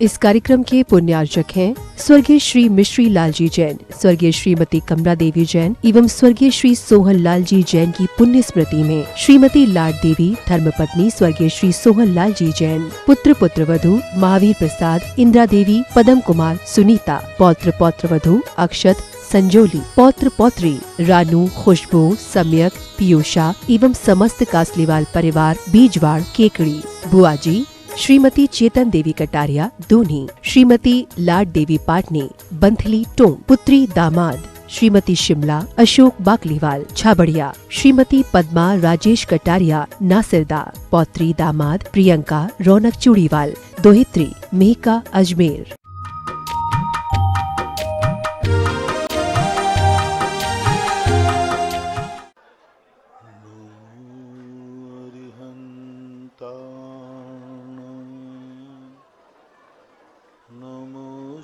इस कार्यक्रम के पुण्यार्चक हैं स्वर्गीय श्री मिश्री लाल जी जैन, स्वर्गीय श्रीमती कमला देवी जैन एवं स्वर्गीय श्री सोहन लाल जी जैन की पुण्य स्मृति में श्रीमती लाड देवी धर्मपत्नी स्वर्गीय श्री सोहन लाल जी जैन, पुत्र पुत्रवधू महावीर प्रसाद, इंदिरा देवी, पदम कुमार, सुनीता, पौत्र पौत्रवधू अक्षत, संजोली, पौत्र पौत्री रानू, खुशबू, सम्यक, पीयूषा एवं समस्त कासलीवाल परिवार बीजवाड़ केकड़ी, बुआजी श्रीमती चेतन देवी कटारिया दूनी, श्रीमती लाड देवी पाटनी बंथली टोंक, पुत्री दामाद श्रीमती शिमला अशोक बाकलीवाल छाबड़िया, श्रीमती पद्मा राजेश कटारिया नासिरदा, पौत्री दामाद प्रियंका रौनक चूड़ीवाल, दोहित्री मेहका अजमेर।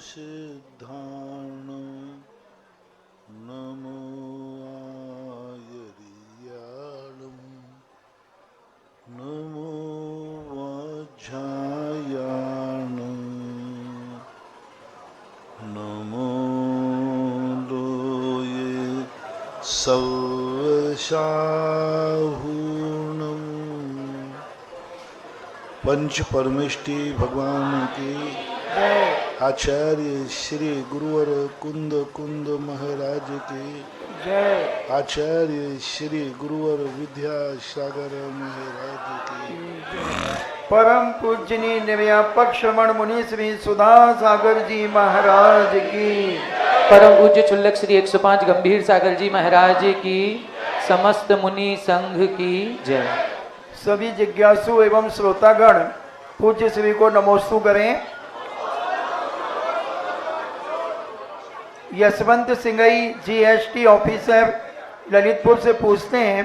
सिद्धाण नमो आयर्यालम नमो वाझायान नमो लोये सवशाहूनम। पंच परमेष्टि भगवान की आचार्य श्री गुरुवर कुंद कुंद महाराज की जय। आचार्य श्री गुरुवर विद्यासागर महाराज की जय। परम पूजनीय निर्व्यापक श्रवण मुनि श्री सुधा सागर जी महाराज की, परम पूज्य चुल्लक श्री 105 गंभीर सागर जी महाराज की, समस्त मुनि संघ की जय। सभी जिज्ञासु एवं श्रोतागण पूज्य श्री को नमोस्तु करें। यशवंत सिंगई जीएसटी ऑफिसर ललितपुर से पूछते हैं,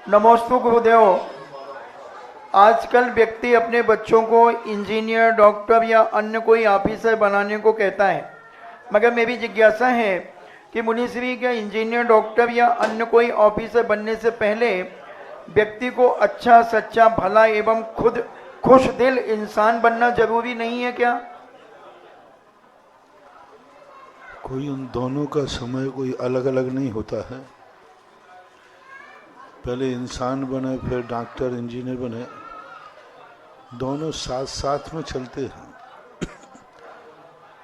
नमोस्तु गुरुदेव, आजकल व्यक्ति अपने बच्चों को इंजीनियर, डॉक्टर या अन्य कोई ऑफिसर बनाने को कहता है, मगर मेरी जिज्ञासा है कि मुनिश्री क्या इंजीनियर, डॉक्टर या अन्य कोई ऑफिसर बनने से पहले व्यक्ति को अच्छा, सच्चा, भला एवं खुद खुश दिल इंसान बनना जरूरी नहीं है क्या? कोई उन दोनों का समय कोई अलग अलग नहीं होता है। पहले इंसान बने, फिर डॉक्टर, इंजीनियर बने, दोनों साथ साथ में चलते हैं।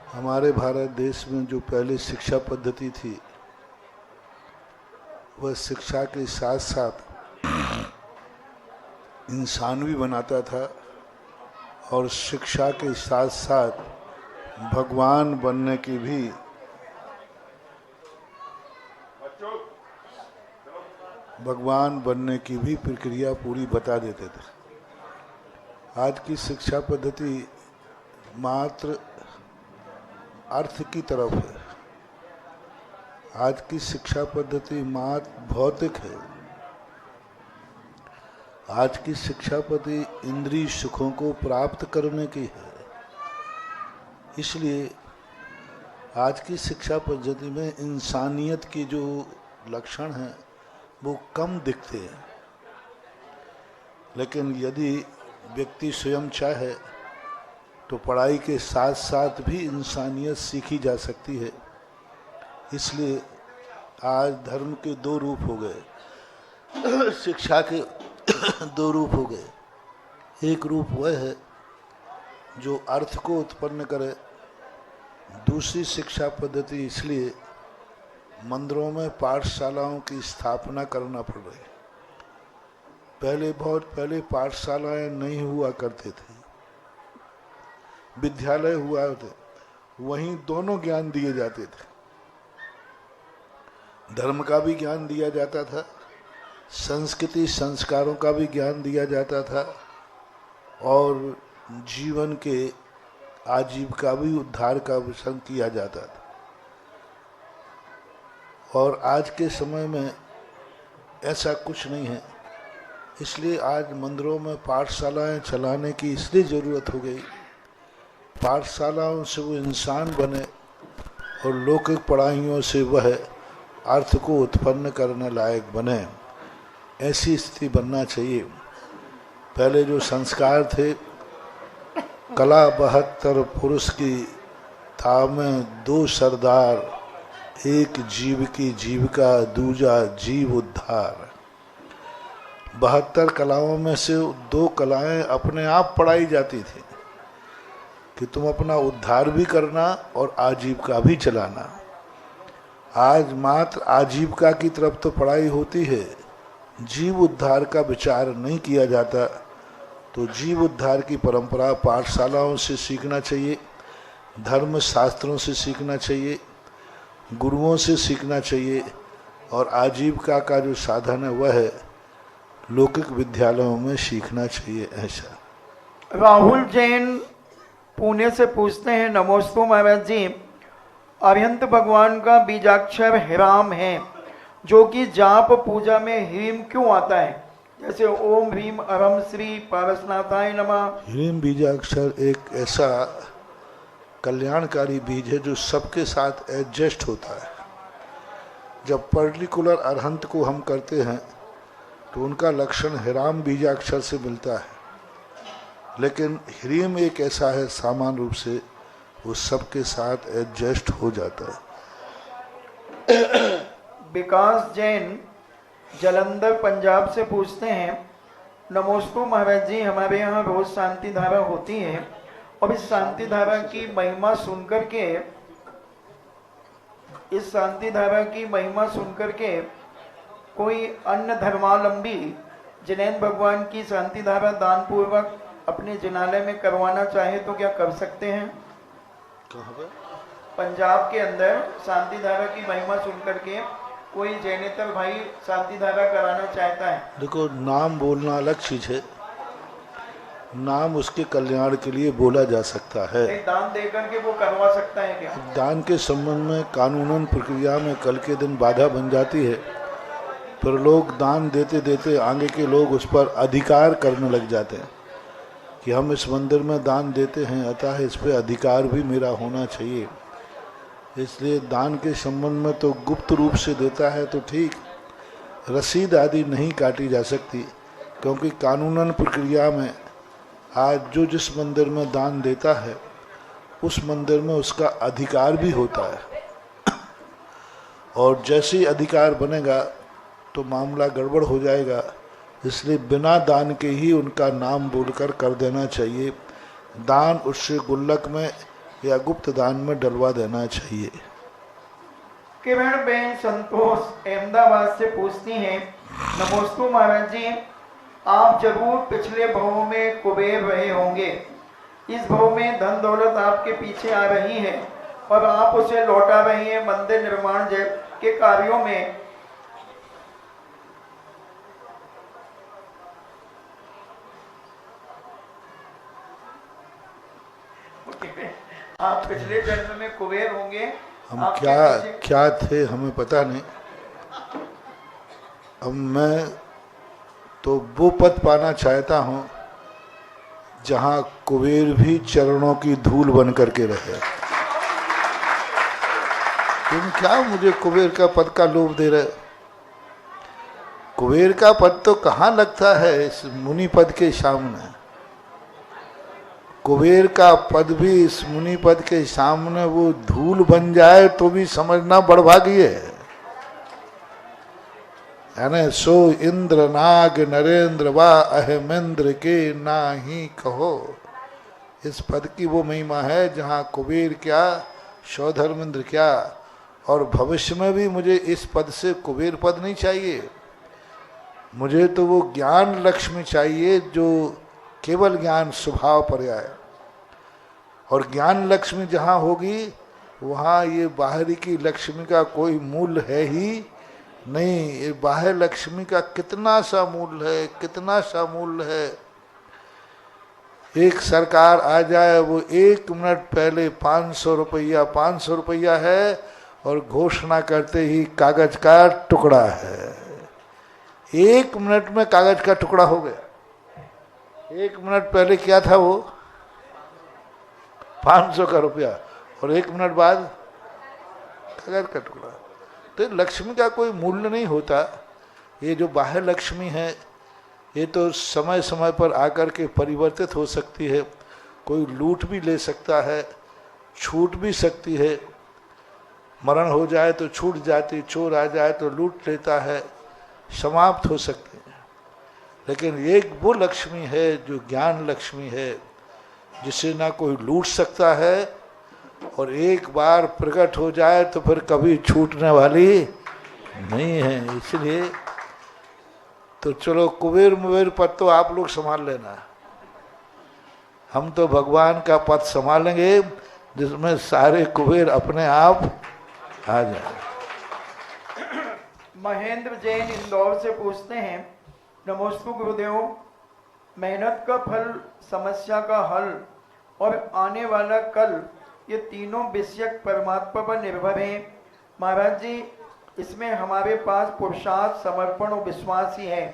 हमारे भारत देश में जो पहले शिक्षा पद्धति थी, वह शिक्षा के साथ साथ इंसान भी बनाता था और शिक्षा के साथ साथ भगवान बनने की भी प्रक्रिया पूरी बता देते थे। आज की शिक्षा पद्धति मात्र अर्थ की तरफ है। आज की शिक्षा पद्धति मात्र भौतिक है। आज की शिक्षा पद्धति इंद्रिय सुखों को प्राप्त करने की है। इसलिए आज की शिक्षा पद्धति में इंसानियत की जो लक्षण हैं वो कम दिखते हैं। लेकिन यदि व्यक्ति स्वयं चाहे तो पढ़ाई के साथ साथ भी इंसानियत सीखी जा सकती है। इसलिए आज धर्म के दो रूप हो गए, शिक्षा के दो रूप हो गए। एक रूप वह है जो अर्थ को उत्पन्न करे, दूसरी शिक्षा पद्धति इसलिए मंदिरों में पाठशालाओं की स्थापना करना पड़ रही। बहुत पहले पाठशालाएं नहीं हुआ करते थे, विद्यालय हुआ थे, वहीं दोनों ज्ञान दिए जाते थे। धर्म का भी ज्ञान दिया जाता था, संस्कृति संस्कारों का भी ज्ञान दिया जाता था और जीवन के आजीविका भी उद्धार का विषय किया जाता था। और आज के समय में ऐसा कुछ नहीं है। इसलिए आज मंदिरों में पाठशालाएं चलाने की इसलिए ज़रूरत हो गई, पाठशालाओं से वो इंसान बने और लौकिक पढ़ाइयों से वह अर्थ को उत्पन्न करने लायक बने। ऐसी स्थिति बनना चाहिए। पहले जो संस्कार थे कला 72 पुरुष की तामे 2 सरदार, एक जीव की जीविका, दूजा जीव उद्धार। 72 कलाओं में से 2 कलाएं अपने आप पढ़ाई जाती थी कि तुम अपना उद्धार भी करना और आजीविका भी चलाना। आज मात्र आजीविका की तरफ तो पढ़ाई होती है, जीव उद्धार का विचार नहीं किया जाता। तो जीव उद्धार की परंपरा पाठशालाओं से सीखना चाहिए, धर्म शास्त्रों से सीखना चाहिए, गुरुओं से सीखना चाहिए, और आजीविका का जो साधन है वह है लौकिक विद्यालयों में सीखना चाहिए। ऐसा राहुल जैन पुणे से पूछते हैं, नमोस्तु महाराज जी, अरिहंत भगवान का बीजाक्षर ह्राम है, जो कि जाप पूजा में ह्रीम क्यों आता है? जैसे ओम ह्रीम अरम श्री पारसनाथाय नमः। ह्रीम बीजाक्षर एक ऐसा कल्याणकारी बीज है जो सबके साथ एडजस्ट होता है। जब पर्टिकुलर अरहंत को हम करते हैं तो उनका लक्षण ह्राम बीजाक्षर से मिलता है, लेकिन ह्रीम एक ऐसा है सामान्य रूप से वो सबके साथ एडजस्ट हो जाता है। विकास जैन जलंधर पंजाब से पूछते हैं, नमोस्तु महाराज जी, हमारे यहाँ रोज शांति धारा होती है और इस शांति धारा की महिमा सुनकर के कोई अन्य धर्मावलंबी जिनैन भगवान की शांति धारा दान पूर्वक अपने जिनालय में करवाना चाहे तो क्या कर सकते हैं? पंजाब के अंदर शांति धारा की महिमा सुनकर के कोई जैनेतर भाई शांति धारा कराना चाहता है। देखो, नाम बोलना अलग चीज है, नाम उसके कल्याण के लिए बोला जा सकता है। दान देकर के वो करवा सकता है क्या? दान के संबंध में कानूनन प्रक्रिया में कल के दिन बाधा बन जाती है, फिर लोग दान देते देते आगे के लोग उस पर अधिकार करने लग जाते हैं कि हम इस मंदिर में दान देते हैं, अतः इस पर अधिकार भी मेरा होना चाहिए। इसलिए दान के संबंध में तो गुप्त रूप से देता है तो ठीक, रसीद आदि नहीं काटी जा सकती, क्योंकि कानूनन प्रक्रिया में आज जो जिस मंदिर में दान देता है उस मंदिर में उसका अधिकार भी होता है, और जैसे ही अधिकार बनेगा तो मामला गड़बड़ हो जाएगा। इसलिए बिना दान के ही उनका नाम बोलकर कर देना चाहिए, दान उससे गुल्लक में या गुप्त दान में डलवा देना चाहिए। किरण बेन संतोष अहमदाबाद से पूछती हैं, नमोस्तु महाराज जी, आप जरूर पिछले भव में कुबेर रहे होंगे, इस भव में धन दौलत आपके पीछे आ रही है और आप उसे लौटा रही हैं मंदिर निर्माण के कार्यों में। आप पिछले जन्म में कुबेर होंगे। हम क्या थे हमें पता नहीं। अब मैं तो वो पद पाना चाहता हूँ जहाँ कुबेर भी चरणों की धूल बन करके रहे। तुम क्या मुझे कुबेर का पद का लोभ दे रहे? कुबेर का पद तो कहाँ लगता है इस मुनि पद के सामने। कुबेर का पद भी इस मुनि पद के सामने वो धूल बन जाए तो भी समझना बड़भागी है ना। सो इंद्र नाग नरेंद्र वा अहमेंद्र के ना ही कहो। इस पद की वो महिमा है जहाँ कुबेर क्या, सौधर्मेंद्र क्या, और भविष्य में भी मुझे इस पद से कुबेर पद नहीं चाहिए। मुझे तो वो ज्ञान लक्ष्मी चाहिए जो केवल ज्ञान स्वभाव पर आए, और ज्ञान लक्ष्मी जहाँ होगी वहाँ ये बाहरी की लक्ष्मी का कोई मूल्य है ही नहीं। ये बाह्य लक्ष्मी का कितना सा मूल्य है, कितना सा मूल्य है। एक सरकार आ जाए, वो 1 मिनट पहले 500 रुपया है और घोषणा करते ही कागज का टुकड़ा है। 1 मिनट में कागज का टुकड़ा हो गया। 1 मिनट पहले क्या था वो 500 का रुपया, और 1 मिनट बाद कागज का टुकड़ा। तो लक्ष्मी का कोई मूल्य नहीं होता। ये जो बाह्य लक्ष्मी है ये तो समय समय पर आकर के परिवर्तित हो सकती है, कोई लूट भी ले सकता है, छूट भी सकती है। मरण हो जाए तो छूट जाती, चोर आ जाए तो लूट लेता है, समाप्त हो सकते हैं। लेकिन एक वो लक्ष्मी है जो ज्ञान लक्ष्मी है, जिसे ना कोई लूट सकता है, और एक बार प्रकट हो जाए तो फिर कभी छूटने वाली नहीं है। इसलिए तो चलो कुबेर मुबेर पद तो आप लोग संभाल लेना, हम तो भगवान का पद संभालेंगे जिसमें सारे कुबेर अपने आप आ जाए। महेंद्र जैन इंदौर से पूछते हैं, नमोस्तु गुरुदेव, मेहनत का फल, समस्या का हल और आने वाला कल, ये तीनों विषयक परमात्मा पर निर्भर हैं। महाराज जी, इसमें हमारे पास पुरुषार्थ, समर्पण और विश्वास ही है,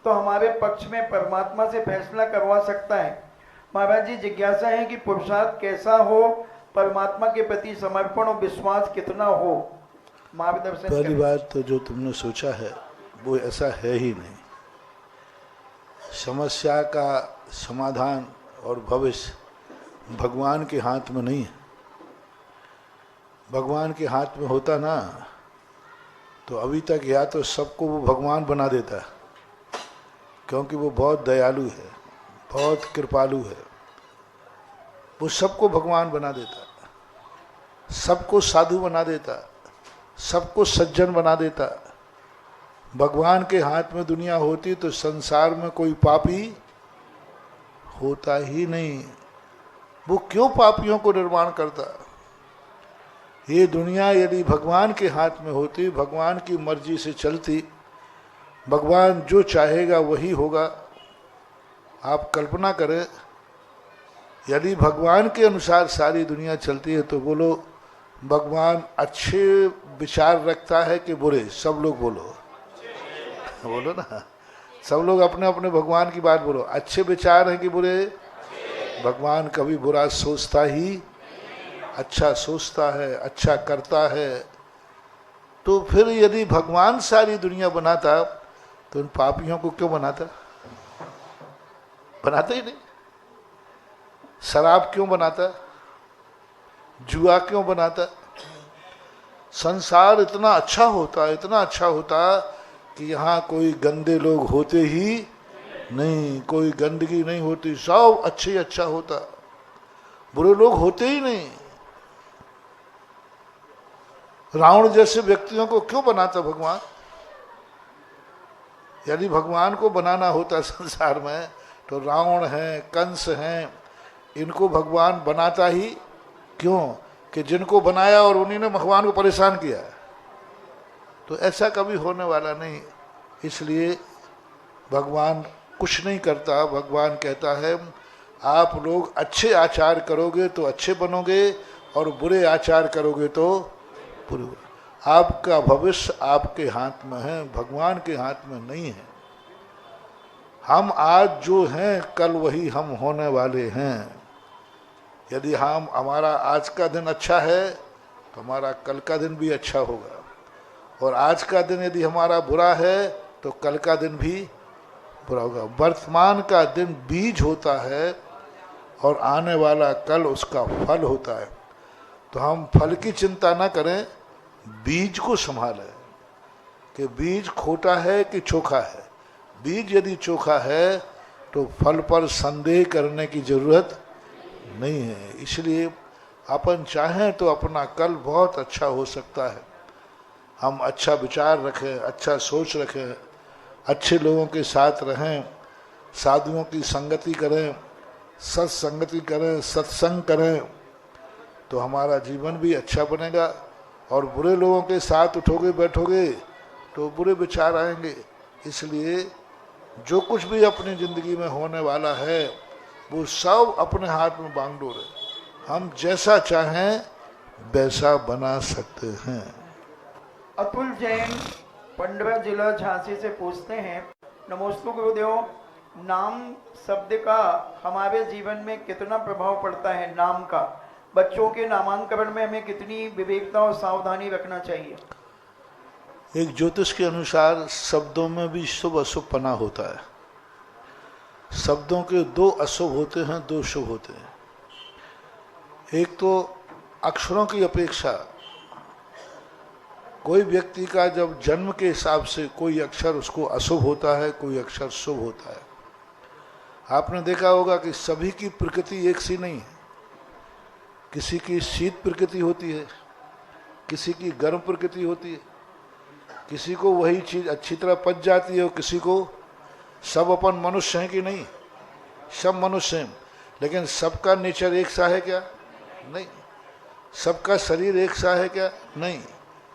तो हमारे पक्ष में परमात्मा से फैसला करवा सकता है। महाराज जी, जिज्ञासा है कि पुरुषार्थ कैसा हो, परमात्मा के प्रति समर्पण और विश्वास कितना हो, मार्गदर्शन। पहली बात तो जो तुमने सोचा है वो ऐसा है ही नहीं। समस्या का समाधान और भविष्य भगवान के हाथ में नहीं है। भगवान के हाथ में होता ना तो अभी तक या तो सबको वो भगवान बना देता, क्योंकि वो बहुत दयालु है, बहुत कृपालु है। वो सबको भगवान बना देता, सबको साधु बना देता, सबको सज्जन बना देता। भगवान के हाथ में दुनिया होती तो संसार में कोई पापी होता ही नहीं। वो क्यों पापियों को निर्माण करता? ये दुनिया यदि भगवान के हाथ में होती, भगवान की मर्जी से चलती, भगवान जो चाहेगा वही होगा। आप कल्पना करें, यदि भगवान के अनुसार सारी दुनिया चलती है तो बोलो भगवान अच्छे विचार रखता है कि बुरे? सब लोग बोलो, बोलो ना, सब लोग अपने अपने भगवान की बात बोलो। अच्छे विचार हैं कि बुरे? भगवान कभी बुरा सोचता ही, अच्छा सोचता है, अच्छा करता है। तो फिर यदि भगवान सारी दुनिया बनाता तो उन पापियों को क्यों बनाता? बनाता ही नहीं। शराब क्यों बनाता? जुआ क्यों बनाता? संसार इतना अच्छा होता, इतना अच्छा होता कि यहाँ कोई गंदे लोग होते ही नहीं, कोई गंदगी नहीं होती, सब अच्छे अच्छा होता, बुरे लोग होते ही नहीं। रावण जैसे व्यक्तियों को क्यों बनाता भगवान? यदि भगवान को बनाना होता संसार में तो रावण है, कंस हैं, इनको भगवान बनाता ही क्यों? कि जिनको बनाया और उन्हीं ने भगवान को परेशान किया। तो ऐसा कभी होने वाला नहीं। इसलिए भगवान कुछ नहीं करता। भगवान कहता है आप लोग अच्छे आचार करोगे तो अच्छे बनोगे और बुरे आचार करोगे तो बुरे। आपका भविष्य आपके हाथ में है, भगवान के हाथ में नहीं है। हम आज जो हैं कल वही हम होने वाले हैं। यदि हमारा आज का दिन अच्छा है तो हमारा कल का दिन भी अच्छा होगा, और आज का दिन यदि हमारा बुरा है तो कल का दिन भी बुरा होगा। वर्तमान का दिन बीज होता है और आने वाला कल उसका फल होता है। तो हम फल की चिंता ना करें, बीज को संभालें कि बीज खोटा है कि चोखा है। बीज यदि चोखा है तो फल पर संदेह करने की जरूरत नहीं है। इसलिए अपन चाहें तो अपना कल बहुत अच्छा हो सकता है। हम अच्छा विचार रखें, अच्छा सोच रखें, अच्छे लोगों के साथ रहें, साधुओं की संगति करें, सत्संगति करें, सत्संग करें, तो हमारा जीवन भी अच्छा बनेगा। और बुरे लोगों के साथ उठोगे बैठोगे तो बुरे विचार आएंगे। इसलिए जो कुछ भी अपनी ज़िंदगी में होने वाला है वो सब अपने हाथ में बागडोर है। हम जैसा चाहें वैसा बना सकते हैं। अतुल जैन पंडवा जिला झांसी से पूछते हैं, नमोस्तु गुरुदेव, नाम शब्द का हमारे जीवन में कितना प्रभाव पड़ता है? नाम का बच्चों के नामांकन में हमें कितनी विवेकता और सावधानी रखना चाहिए? एक ज्योतिष के अनुसार शब्दों में भी शुभ अशुभ पना होता है। शब्दों के दो अशुभ होते हैं, दो शुभ होते हैं। एक तो अक्षरों की अपेक्षा कोई व्यक्ति का जब जन्म के हिसाब से कोई अक्षर उसको अशुभ होता है, कोई अक्षर शुभ होता है। आपने देखा होगा कि सभी की प्रकृति एक सी नहीं है। किसी की शीत प्रकृति होती है, किसी की गर्म प्रकृति होती है, किसी को वही चीज अच्छी तरह पच जाती है और किसी को। सब अपन मनुष्य हैं कि नहीं? सब मनुष्य हैं, लेकिन सबका नेचर एक सा है क्या? नहीं। सबका शरीर एक सा है क्या? नहीं।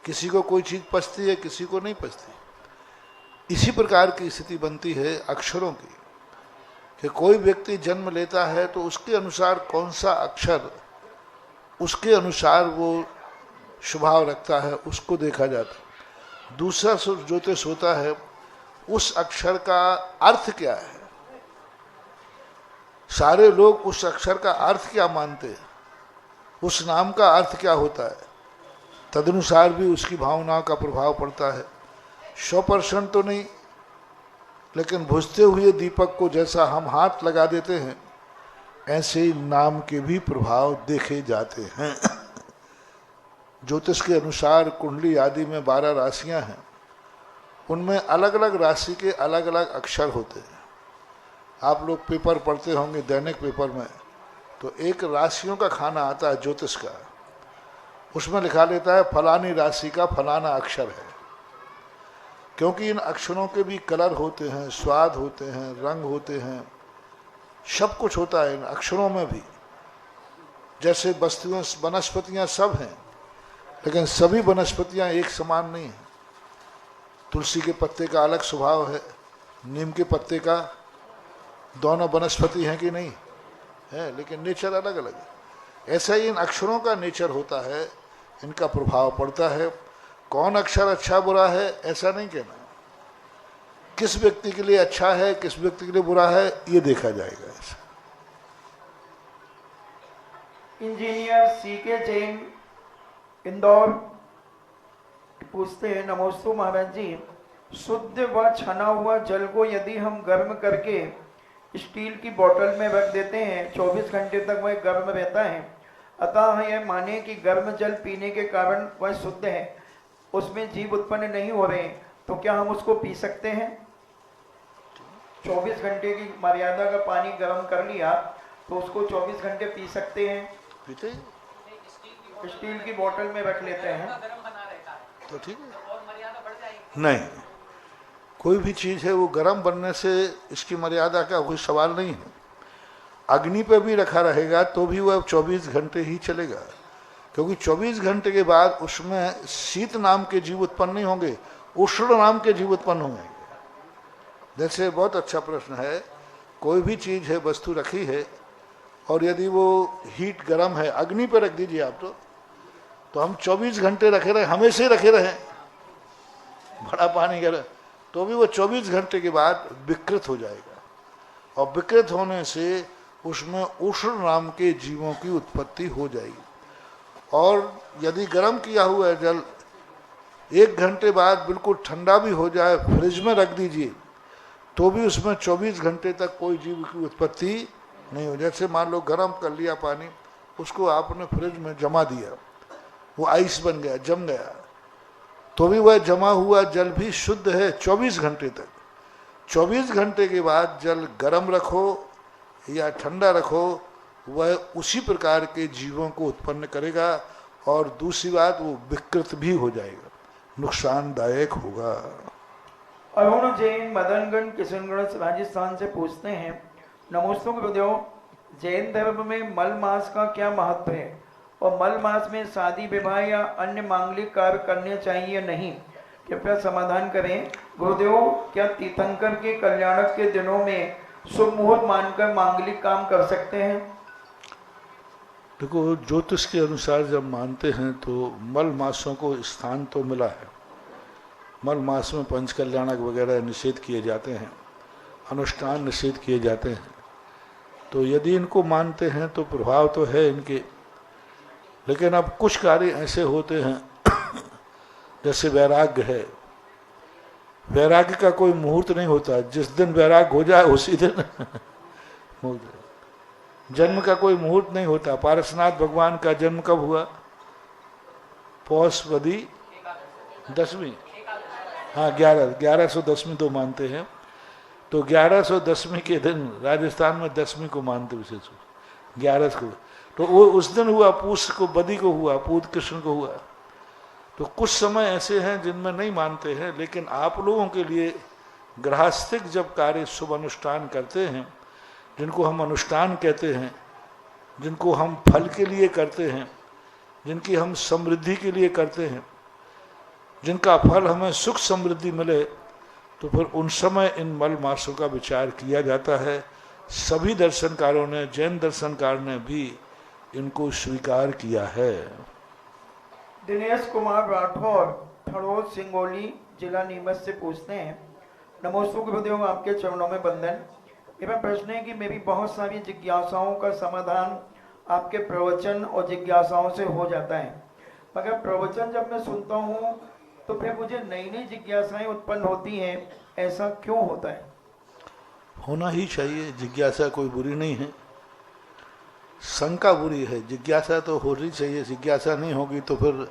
किसी को कोई चीज पचती है, किसी को नहीं पचती। इसी प्रकार की स्थिति बनती है अक्षरों की कि कोई व्यक्ति जन्म लेता है तो उसके अनुसार कौन सा अक्षर उसके अनुसार वो स्वभाव रखता है, उसको देखा जाता है। दूसरा ज्योतिष होता है उस अक्षर का अर्थ क्या है। सारे लोग उस अक्षर का अर्थ क्या मानते हैं, उस नाम का अर्थ क्या होता है, तदनुसार भी उसकी भावनाओं का प्रभाव पड़ता है। 100% तो नहीं, लेकिन बुझते हुए दीपक को जैसा हम हाथ लगा देते हैं ऐसे ही नाम के भी प्रभाव देखे जाते हैं। ज्योतिष के अनुसार कुंडली आदि में 12 राशियां हैं, उनमें अलग अलग राशि के अलग अलग अक्षर होते हैं। आप लोग पेपर पढ़ते होंगे, दैनिक पेपर में, तो एक राशियों का खाना आता है ज्योतिष का, उसमें लिखा लेता है फलानी राशि का फलाना अक्षर है। क्योंकि इन अक्षरों के भी कलर होते हैं, स्वाद होते हैं, रंग होते हैं, सब कुछ होता है इन अक्षरों में भी। जैसे वस्तुएं वनस्पतियां सब हैं, लेकिन सभी वनस्पतियां एक समान नहीं हैं। तुलसी के पत्ते का अलग स्वभाव है, नीम के पत्ते का, दोनों वनस्पति हैं कि नहीं है, लेकिन नेचर अलग अलग है। ऐसा ही इन अक्षरों का नेचर होता है, इनका प्रभाव पड़ता है। कौन अक्षर अच्छा बुरा है ऐसा नहीं कहना, किस व्यक्ति के लिए अच्छा है किस व्यक्ति के लिए बुरा है ये देखा जाएगा। ऐसा इंजीनियर सीके जैन इंदौर पूछते हैं, नमोस्तु महाराज जी, शुद्ध व छना हुआ जल को यदि हम गर्म करके स्टील की बोतल में रख देते हैं 24 घंटे तक वह गर्म रहता है, अतः यह माने कि गर्म जल पीने के कारण वह शुद्ध है, उसमें जीव उत्पन्न नहीं हो रहे, तो क्या हम उसको पी सकते हैं? 24 घंटे की मर्यादा का पानी गर्म कर लिया तो उसको 24 घंटे पी सकते हैं? पीते स्टील की बोतल में रख लेते हैं तो ठीक है। नहीं, कोई भी चीज है वो गर्म बनने से इसकी मर्यादा का कोई सवाल नहीं है। अग्नि पे भी रखा रहेगा तो भी वह 24 घंटे ही चलेगा, क्योंकि 24 घंटे के बाद उसमें शीत नाम के जीव उत्पन्न नहीं होंगे, उष्ण नाम के जीव उत्पन्न होंगे। जैसे बहुत अच्छा प्रश्न है, कोई भी चीज है वस्तु रखी है और यदि वो हीट गर्म है, अग्नि पे रख दीजिए आप, तो हम 24 घंटे रखे रहे, हमेशा ही रखे रहे, बड़ा पानी गर्म, तो भी वो 24 घंटे के बाद विकृत हो जाएगा, और विकृत होने से उसमें उष्ण नाम के जीवों की उत्पत्ति हो जाएगी। और यदि गर्म किया हुआ जल 1 घंटे बाद बिल्कुल ठंडा भी हो जाए, फ्रिज में रख दीजिए, तो भी उसमें 24 घंटे तक कोई जीव की उत्पत्ति नहीं हो। जैसे मान लो गर्म कर लिया पानी, उसको आपने फ्रिज में जमा दिया, वो आइस बन गया, जम गया, तो भी वह जमा हुआ जल भी शुद्ध है 24 घंटे तक। 24 घंटे के बाद जल गर्म रखो या ठंडा रखो, वह उसी प्रकार के जीवों को उत्पन्न करेगा, और दूसरी बात वो विकृत भी हो जाएगा, नुकसानदायक होगा। अरुण जैन मदनगढ़ किशनगढ़ राजस्थान से पूछते हैं, नमोस्तु गुरुदेव, जैन धर्म में मल मास का क्या महत्व है, और मल मास में शादी विवाह या अन्य मांगलिक कार्य करने चाहिए या नहीं, कृपया समाधान करें गुरुदेव। क्या तीर्थंकर के कल्याणक के दिनों में शुभ मुहूर्त मानकर मांगलिक काम कर सकते हैं? देखो, ज्योतिष के अनुसार जब मानते हैं तो मल मासों को स्थान तो मिला है। मल मास में पंच कल्याणक वगैरह निषेध किए जाते हैं, अनुष्ठान निषेध किए जाते हैं, तो यदि इनको मानते हैं तो प्रभाव तो है इनके। लेकिन अब कुछ कार्य ऐसे होते हैं जैसे वैराग्य है, वैराग्य का कोई मुहूर्त नहीं होता, जिस दिन वैराग्य हो जाए उसी दिन जन्म का कोई मुहूर्त नहीं होता। पारसनाथ भगवान का जन्म कब हुआ? पौष वदी दशमी, हाँ 1110वीं तो मानते हैं। तो 1110वीं के दिन राजस्थान में दशमी को मानते विशेष 11 को। तो वो उस दिन हुआ, पूष को बदी को हुआ, पूत कृष्ण को हुआ। तो कुछ समय ऐसे हैं जिनमें नहीं मानते हैं, लेकिन आप लोगों के लिए गृहस्थिक जब कार्य शुभ अनुष्ठान करते हैं, जिनको हम अनुष्ठान कहते हैं, जिनको हम फल के लिए करते हैं, जिनकी हम समृद्धि के लिए करते हैं, जिनका फल हमें सुख समृद्धि मिले, तो फिर उन समय इन मल मासों का विचार किया जाता है। सभी दर्शनकारों ने, जैन दर्शनकार ने भी इनको स्वीकार किया है। दिनेश कुमार राठौर थड़ोद सिंगोली जिला नीमच से पूछते हैं, नमोस्तु गुरुदेव, आपके चरणों में बंदन। एवं प्रश्न है कि मेरी बहुत सारी जिज्ञासाओं का समाधान आपके प्रवचन और जिज्ञासाओं से हो जाता है, मगर प्रवचन जब मैं सुनता हूँ तो फिर मुझे नई नई जिज्ञासाएं उत्पन्न होती हैं, ऐसा क्यों होता है? होना ही चाहिए, जिज्ञासा कोई बुरी नहीं है, शंका बुरी है, जिज्ञासा तो होनी चाहिए। जिज्ञासा नहीं होगी तो फिर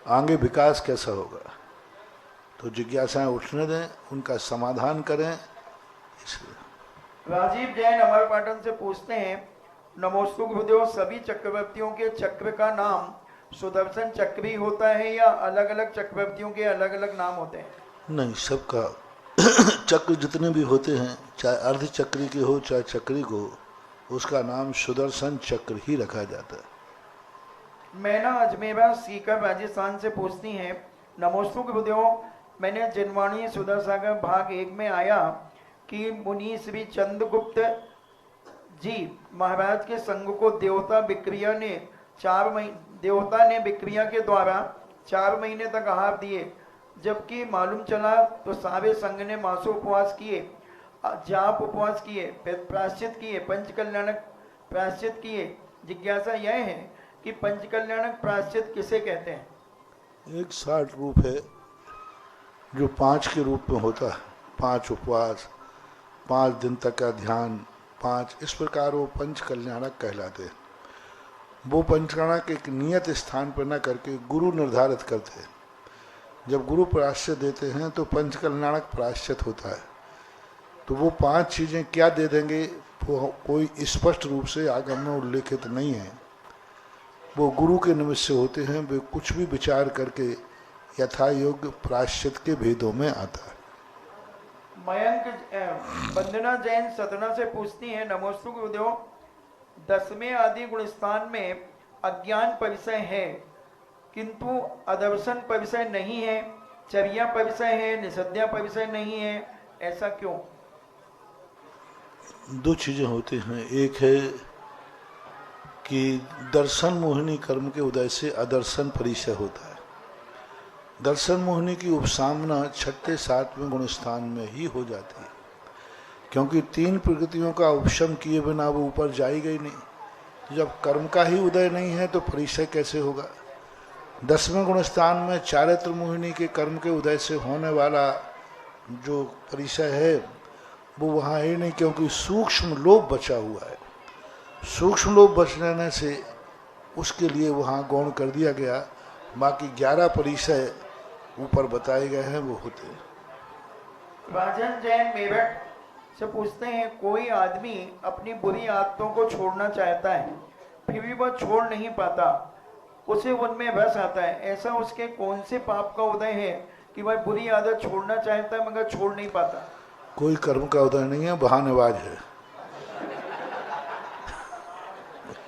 आगे विकास कैसा होगा? तो जिज्ञासाएं उठने दें, उनका समाधान करें। इसलिए राजीव जैन अमरपाटन से पूछते हैं, नमोस्तु गुरुदेव, सभी चक्रवर्तियों के चक्र का नाम सुदर्शन चक्र ही होता है या अलग अलग चक्रवर्तियों के अलग अलग नाम होते हैं? नहीं, सबका चक्र जितने भी होते हैं, चाहे अर्ध चक्री के हो चाहे चक्री को, उसका नाम सुदर्शन चक्र ही रखा जाता है। मैना अजमेरा सीकर राजस्थान से पूछती हैं, नमोस्तु गुरुदेव, मैंने जिनवाणी सुधा सागर भाग 1 में आया कि मुनि श्री चंद्रगुप्त जी महाराज के संग को देवता विक्रिया ने विक्रिया के द्वारा 4 महीने तक आहार दिए, जबकि मालूम चला तो सारे संघ ने मासो उपवास किए, जाप उपवास किए, प्रायश्चित किए, पंचकल्याणक प्रायश्चित किए। जिज्ञासा यह है कि पंचकल्याणक प्रायश्चित किसे कहते हैं? एक 60 रूप है जो 5 के रूप में होता है, 5 उपवास, 5 दिन तक का ध्यान, 5 इस प्रकार वो पंच कल्याणक कहलाते हैं। वो पंचकल्याणक एक नियत स्थान पर न करके गुरु निर्धारित करते हैं। जब गुरु प्रायश्चित देते हैं तो पंच कल्याणक प्रायश्चित होता है। तो वो 5 चीज़ें क्या दे देंगे वो कोई स्पष्ट रूप से आगम में उल्लेखित नहीं है। वो गुरु के निमित्त से होते हैं, वे कुछ भी विचार करके यथा योग्य प्रायश्चित के भेदों में आता है। मयंक वंदना जैन सतना से पूछती हैं, नमोस्तु गुरुदेव, 10वें आदि गुणस्थान में अज्ञान परिचय है किंतु अदर्शन परिचय नहीं है, चर्या परिचय है, निषद्या परिचय नहीं है, ऐसा क्यों? 2 चीजें होती हैं। एक है कि दर्शन मोहिनी कर्म के उदय से अदर्शन परिचय होता है। दर्शन मोहिनी की उपसामना 6, 7वें गुणस्थान में ही हो जाती है, क्योंकि 3 प्रकृतियों का उपशम किए बिना वो ऊपर जाएगा ही नहीं। जब कर्म का ही उदय नहीं है तो परिचय कैसे होगा? 10वें गुणस्थान में चारित्र मोहिनी के कर्म के उदय से होने वाला जो परिचय है वो वहाँ है नहीं, क्योंकि सूक्ष्म लोभ बचा हुआ है। सूक्ष्म लोभ बच जाने से उसके लिए वहाँ गौण कर दिया गया। बाकी 11 परिचय ऊपर बताए गए हैं वो होते हैं। राजन जैन मेरठ से पूछते हैं, कोई आदमी अपनी बुरी आदतों को छोड़ना चाहता है फिर भी वह छोड़ नहीं पाता, उसे उनमें रस आता है, ऐसा उसके कौन से पाप का उदय है कि वह बुरी आदत छोड़ना चाहता है मगर छोड़ नहीं पाता? कोई कर्म का उदय नहीं है, बहानेबाज है।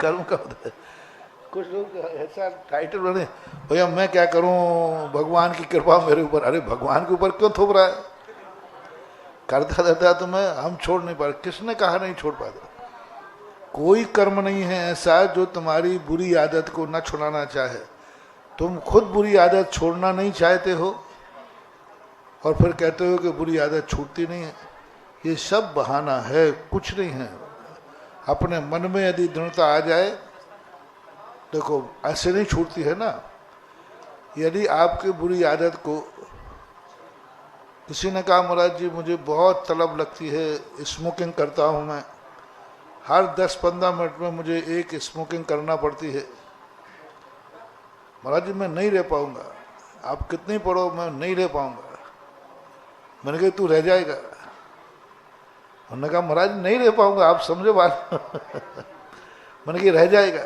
कर्म का उदय, कुछ लोग ऐसा टाइटल बने, भैया मैं क्या करूं, भगवान की कृपा मेरे ऊपर। अरे भगवान के ऊपर क्यों थोप रहा है? करता रहता तो मैं हम छोड़ नहीं पा। किसने कहा नहीं छोड़ पाता? कोई कर्म नहीं है ऐसा जो तुम्हारी बुरी आदत को न छुड़ाना चाहे। तुम खुद बुरी आदत छोड़ना नहीं चाहते हो और फिर कहते हो कि बुरी आदत छूटती नहीं है। ये सब बहाना है, कुछ नहीं है। अपने मन में यदि दृढ़ता आ जाए, देखो ऐसे नहीं छूटती है ना। यदि आपकी बुरी आदत को किसी ने कहा, महाराज जी मुझे बहुत तलब लगती है, स्मोकिंग करता हूँ मैं, हर 10-15 मिनट में मुझे एक स्मोकिंग करना पड़ती है। महाराज जी मैं नहीं रह पाऊंगा, आप कितनी पढ़ो मैं नहीं रह पाऊंगा। मैंने कहा तू रह जाएगा। उन्होंने कहा महाराज नहीं रह पाऊंगा, आप समझो बात। मैंने कहा रह जाएगा।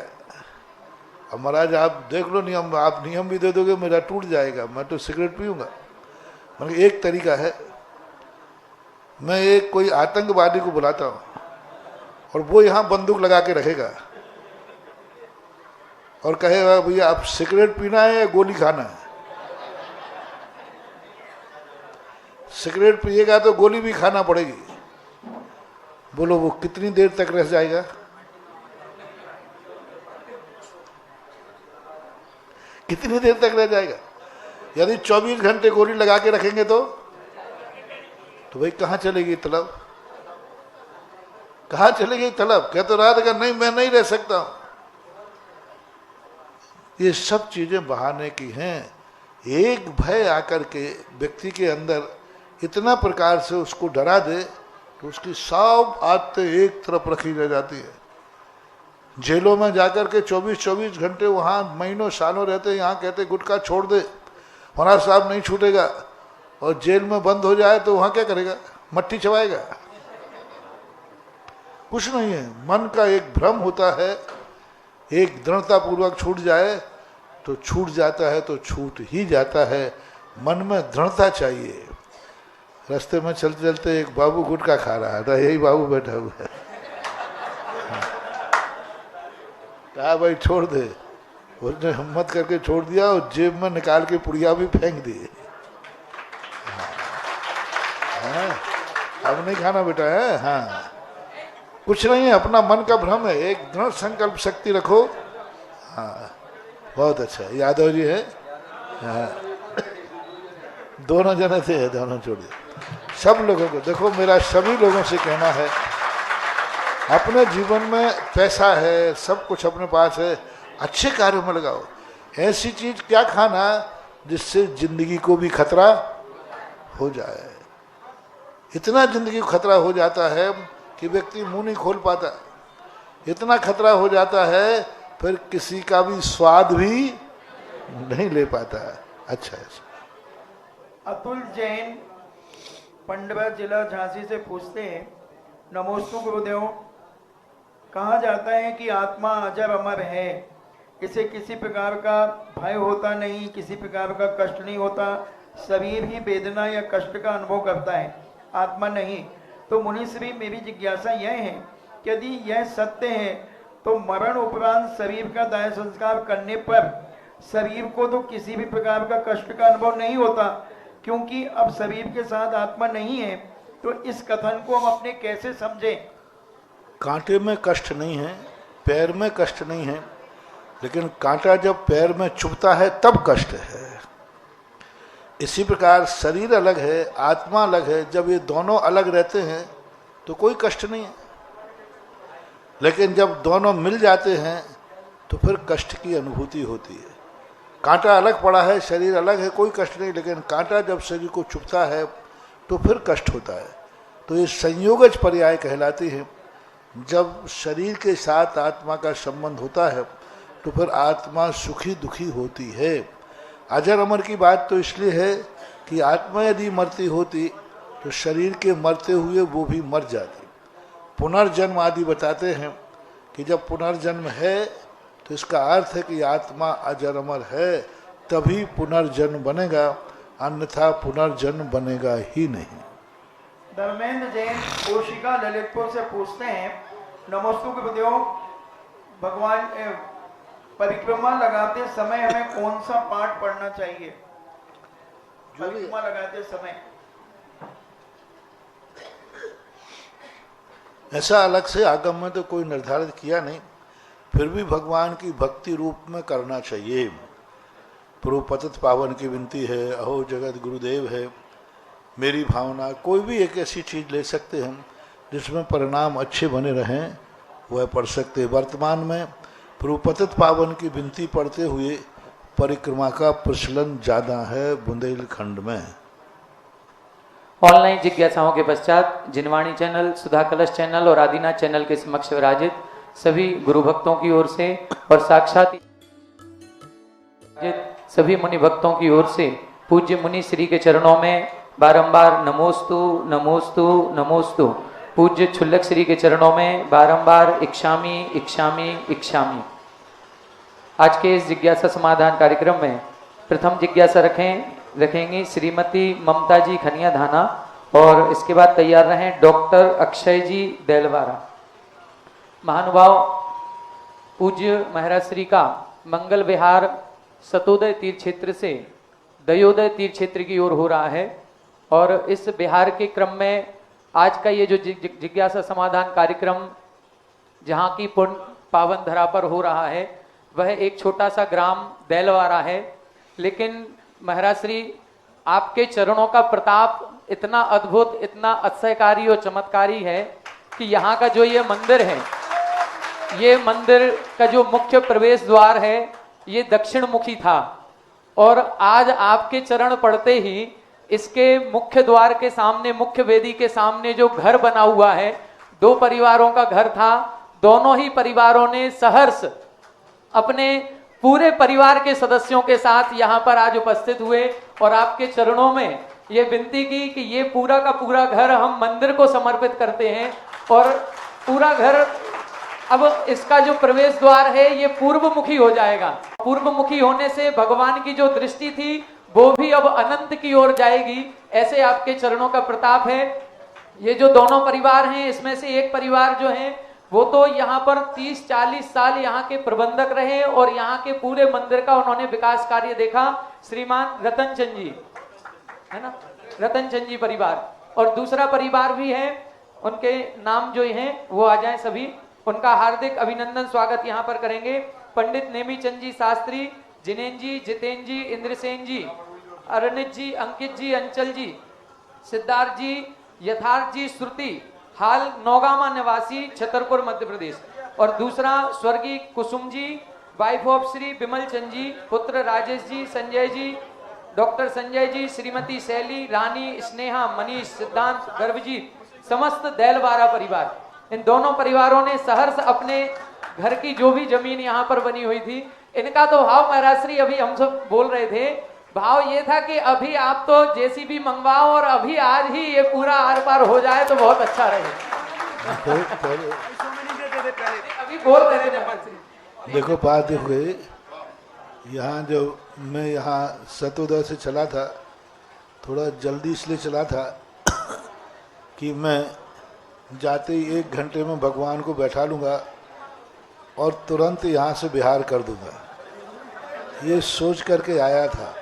अब महाराज आप देख लो नियम, आप नियम भी दे दोगे मेरा टूट जाएगा, मैं तो सिगरेट पीऊंगा। मैंने कहा एक तरीका है, मैं एक कोई आतंकवादी को बुलाता हूँ और वो यहाँ बंदूक लगा के रखेगा और कहेगा भैया आप सिगरेट पीना है या गोली खाना है। सिगरेट पिएगा तो गोली भी खाना पड़ेगी। बोलो वो कितनी देर तक रह जाएगा? कितनी देर तक रह जाएगा? यदि 24 घंटे गोली लगा के रखेंगे तो भाई कहाँ चलेगी तलब? कहाँ चलेगी तलब? कह तो रहा था नहीं मैं नहीं रह सकता हूं। ये सब चीजें बहाने की हैं। एक भय आकर के व्यक्ति के अंदर इतना प्रकार से उसको डरा दे तो उसकी सब आदतें एक तरफ रखी रह जाती है। जेलों में जाकर के 24-24 घंटे वहां महीनों सालों रहते, यहाँ कहते गुटखा छोड़ दे, महाराज साहब नहीं छूटेगा। और जेल में बंद हो जाए तो वहां क्या करेगा? मट्टी चबाएगा? कुछ नहीं है। मन का एक भ्रम होता है, एक दृढ़ता पूर्वक छूट जाए तो छूट जाता है, तो छूट ही जाता है। मन में दृढ़ता चाहिए। रास्ते में चलते चलते एक बाबू गुटखा खा रहा था, यही बाबू बैठा हुआ है। कहा भाई छोड़ दे, उसने हिम्मत करके छोड़ दिया और जेब में निकाल के पुड़िया भी फेंक दी। अब नहीं खाना बेटा है। हाँ कुछ नहीं है, अपना मन का भ्रम है। एक दृढ़ संकल्प शक्ति रखो। हाँ बहुत अच्छा। यादव जी है, हाँ दोनों जने थे, दोनों छोड़ दिए। सब लोगों को देखो, मेरा सभी लोगों से कहना है, अपने जीवन में पैसा है, सब कुछ अपने पास है, अच्छे कार्यों में लगाओ। ऐसी चीज क्या खाना जिससे जिंदगी को भी खतरा हो जाए। इतना जिंदगी को खतरा हो जाता है कि व्यक्ति मुंह नहीं खोल पाता। इतना खतरा हो जाता है फिर किसी का भी स्वाद भी नहीं ले पाता। अच्छा है। अतुल जैन पंडवा जिला झांसी से पूछते हैं, नमोस्तु गुरुदेव, कहा जाता है कि आत्मा अजर अमर है, इसे किसी प्रकार का भय होता नहीं, किसी प्रकार का कष्ट नहीं होता, शरीर ही वेदना या कष्ट का अनुभव करता है, आत्मा नहीं। तो मुनिश्री मेरी जिज्ञासा यह है कि यदि यह सत्य है तो मरण उपरांत शरीर का दाह संस्कार करने पर शरीर को तो किसी भी प्रकार का कष्ट का अनुभव नहीं होता, क्योंकि अब शरीर के साथ आत्मा नहीं है। तो इस कथन को हम अपने कैसे समझें? कांटे में कष्ट नहीं है, पैर में कष्ट नहीं है, लेकिन कांटा जब पैर में चुभता है तब कष्ट है। इसी प्रकार शरीर अलग है, आत्मा अलग है। जब ये दोनों अलग रहते हैं तो कोई कष्ट नहीं है, लेकिन जब दोनों मिल जाते हैं तो फिर कष्ट की अनुभूति होती है। कांटा अलग पड़ा है, शरीर अलग है, कोई कष्ट नहीं, लेकिन कांटा जब शरीर को चुभता है तो फिर कष्ट होता है। तो ये संयोगज पर्याय कहलाती है। जब शरीर के साथ आत्मा का संबंध होता है तो फिर आत्मा सुखी दुखी होती है। अजर अमर की बात तो इसलिए है कि आत्मा यदि मरती होती तो शरीर के मरते हुए वो भी मर जाती। पुनर्जन्म आदि बताते हैं कि जब पुनर्जन्म है तो इसका अर्थ है कि आत्मा अजर अमर है, तभी पुनर्जन्म बनेगा, अन्यथा पुनर्जन्म बनेगा ही नहीं। धर्मेंद्र जैन कोशिका ललितपुर से पूछते हैं, नमोस्तु गुरुदेव, भगवान परिक्रमा लगाते समय हमें कौन सा पाठ पढ़ना चाहिए? परिक्रमा लगाते समय ऐसा अलग से आगम में तो कोई निर्धारित किया नहीं, फिर भी भगवान की भक्ति रूप में करना चाहिए। प्रभु पतित पावन की विनती है, अहो जगत गुरुदेव है, मेरी भावना, कोई भी एक ऐसी चीज ले सकते हैं जिसमें परिणाम अच्छे बने रहें, वह पढ़ सकते हैं। वर्तमान में प्रभु पतित पावन की विनती पढ़ते हुए परिक्रमा का प्रचलन ज़्यादा है बुंदेलखंड में। ऑनलाइन जिज्ञासाओं के पश्चात जिनवाणी चैनल, सुधा कलश चैनल और आदिनाथ चैनल के समक्ष विराजित सभी गुरु भक्तों की ओर से और साक्षात सभी मुनि भक्तों की ओर से पूज्य मुनि श्री के चरणों में बारंबार नमोस्तु नमोस्तु नमोस्तु। पूज्य छुल्लक श्री के चरणों में बारंबार इक्षामी इक्षामी इक्षामी। आज के इस जिज्ञासा समाधान कार्यक्रम में प्रथम जिज्ञासा रखेंगी श्रीमती ममता जी खनिया धाना और इसके बाद तैयार रहें डॉक्टर अक्षय जी देलवारा। महानुभाव, पूज्य महाराज श्री का मंगल विहार सतोदय तीर्थ क्षेत्र से दयोदय तीर्थ क्षेत्र की ओर हो रहा है और इस विहार के क्रम में आज का ये जो जिज्ञासा समाधान कार्यक्रम जहाँ की पुण्य पावन धरा पर हो रहा है वह एक छोटा सा ग्राम देलवारा है, लेकिन महाराज श्री आपके चरणों का प्रताप इतना अद्भुत, इतना अतिशयकारी और चमत्कारी है कि यहाँ का जो ये मंदिर है, ये मंदिर का जो मुख्य प्रवेश द्वार है ये दक्षिण मुखी था और आज आपके चरण पड़ते ही इसके मुख्य द्वार के सामने, मुख्य वेदी के सामने जो घर बना हुआ है, 2 परिवारों का घर था। दोनों ही परिवारों ने सहर्ष अपने पूरे परिवार के सदस्यों के साथ यहाँ पर आज उपस्थित हुए और आपके चरणों में ये विनती की कि ये पूरा का पूरा घर हम मंदिर को समर्पित करते हैं और पूरा घर अब इसका जो प्रवेश द्वार है ये पूर्वमुखी हो जाएगा। पूर्वमुखी होने से भगवान की जो दृष्टि थी वो भी अब अनंत की ओर जाएगी। ऐसे आपके चरणों का प्रताप है। ये जो दोनों परिवार हैं इसमें से एक परिवार जो है वो तो यहाँ पर 30-40 साल यहाँ के प्रबंधक रहे और यहाँ के पूरे मंदिर का उन्होंने विकास कार्य देखा। श्रीमान रतन चंद जी है ना, रतन चंद जी परिवार। और दूसरा परिवार भी है, उनके नाम जो हैं वो आ जाएं सभी। उनका हार्दिक अभिनंदन स्वागत यहाँ पर करेंगे। पंडित नेमीचंद जी शास्त्री, जिनेन जी, जितेन जी, इंद्रसेन जी, अरनित जी, अंकित जी, अंचल जी, सिद्धार्थ जी, यथार्थ जी, श्रुति, हाल नौगामा निवासी, छतरपुर मध्य प्रदेश। और दूसरा स्वर्गीय कुसुम जी, वाइफ ऑफ श्री विमल चंद जी, पुत्र राजेश जी, संजय जी, डॉक्टर संजय जी, श्रीमती शैली, रानी, स्नेहा, मनीष, सिद्धांत, गर्भजीत, समस्त देलवारा परिवार। इन दोनों परिवारों ने सहर्ष अपने घर की जो भी जमीन यहाँ पर बनी हुई थी, इनका तो भाव महाराज श्री अभी हम सब बोल रहे थे, भाव ये था कि अभी आप तो जेसीबी मंगवाओ और अभी आज ही ये पूरा आर पार हो जाए तो बहुत अच्छा रहे। अभी बोल रहे थे। देखो बात देखो, यहाँ जो मैं यहाँ सतोदय से चला था, थोड़ा जल्दी इसलिए चला था कि मैं जाते ही 1 घंटे में भगवान को बैठा लूँगा और तुरंत यहाँ से बिहार कर दूँगा, ये सोच करके आया था।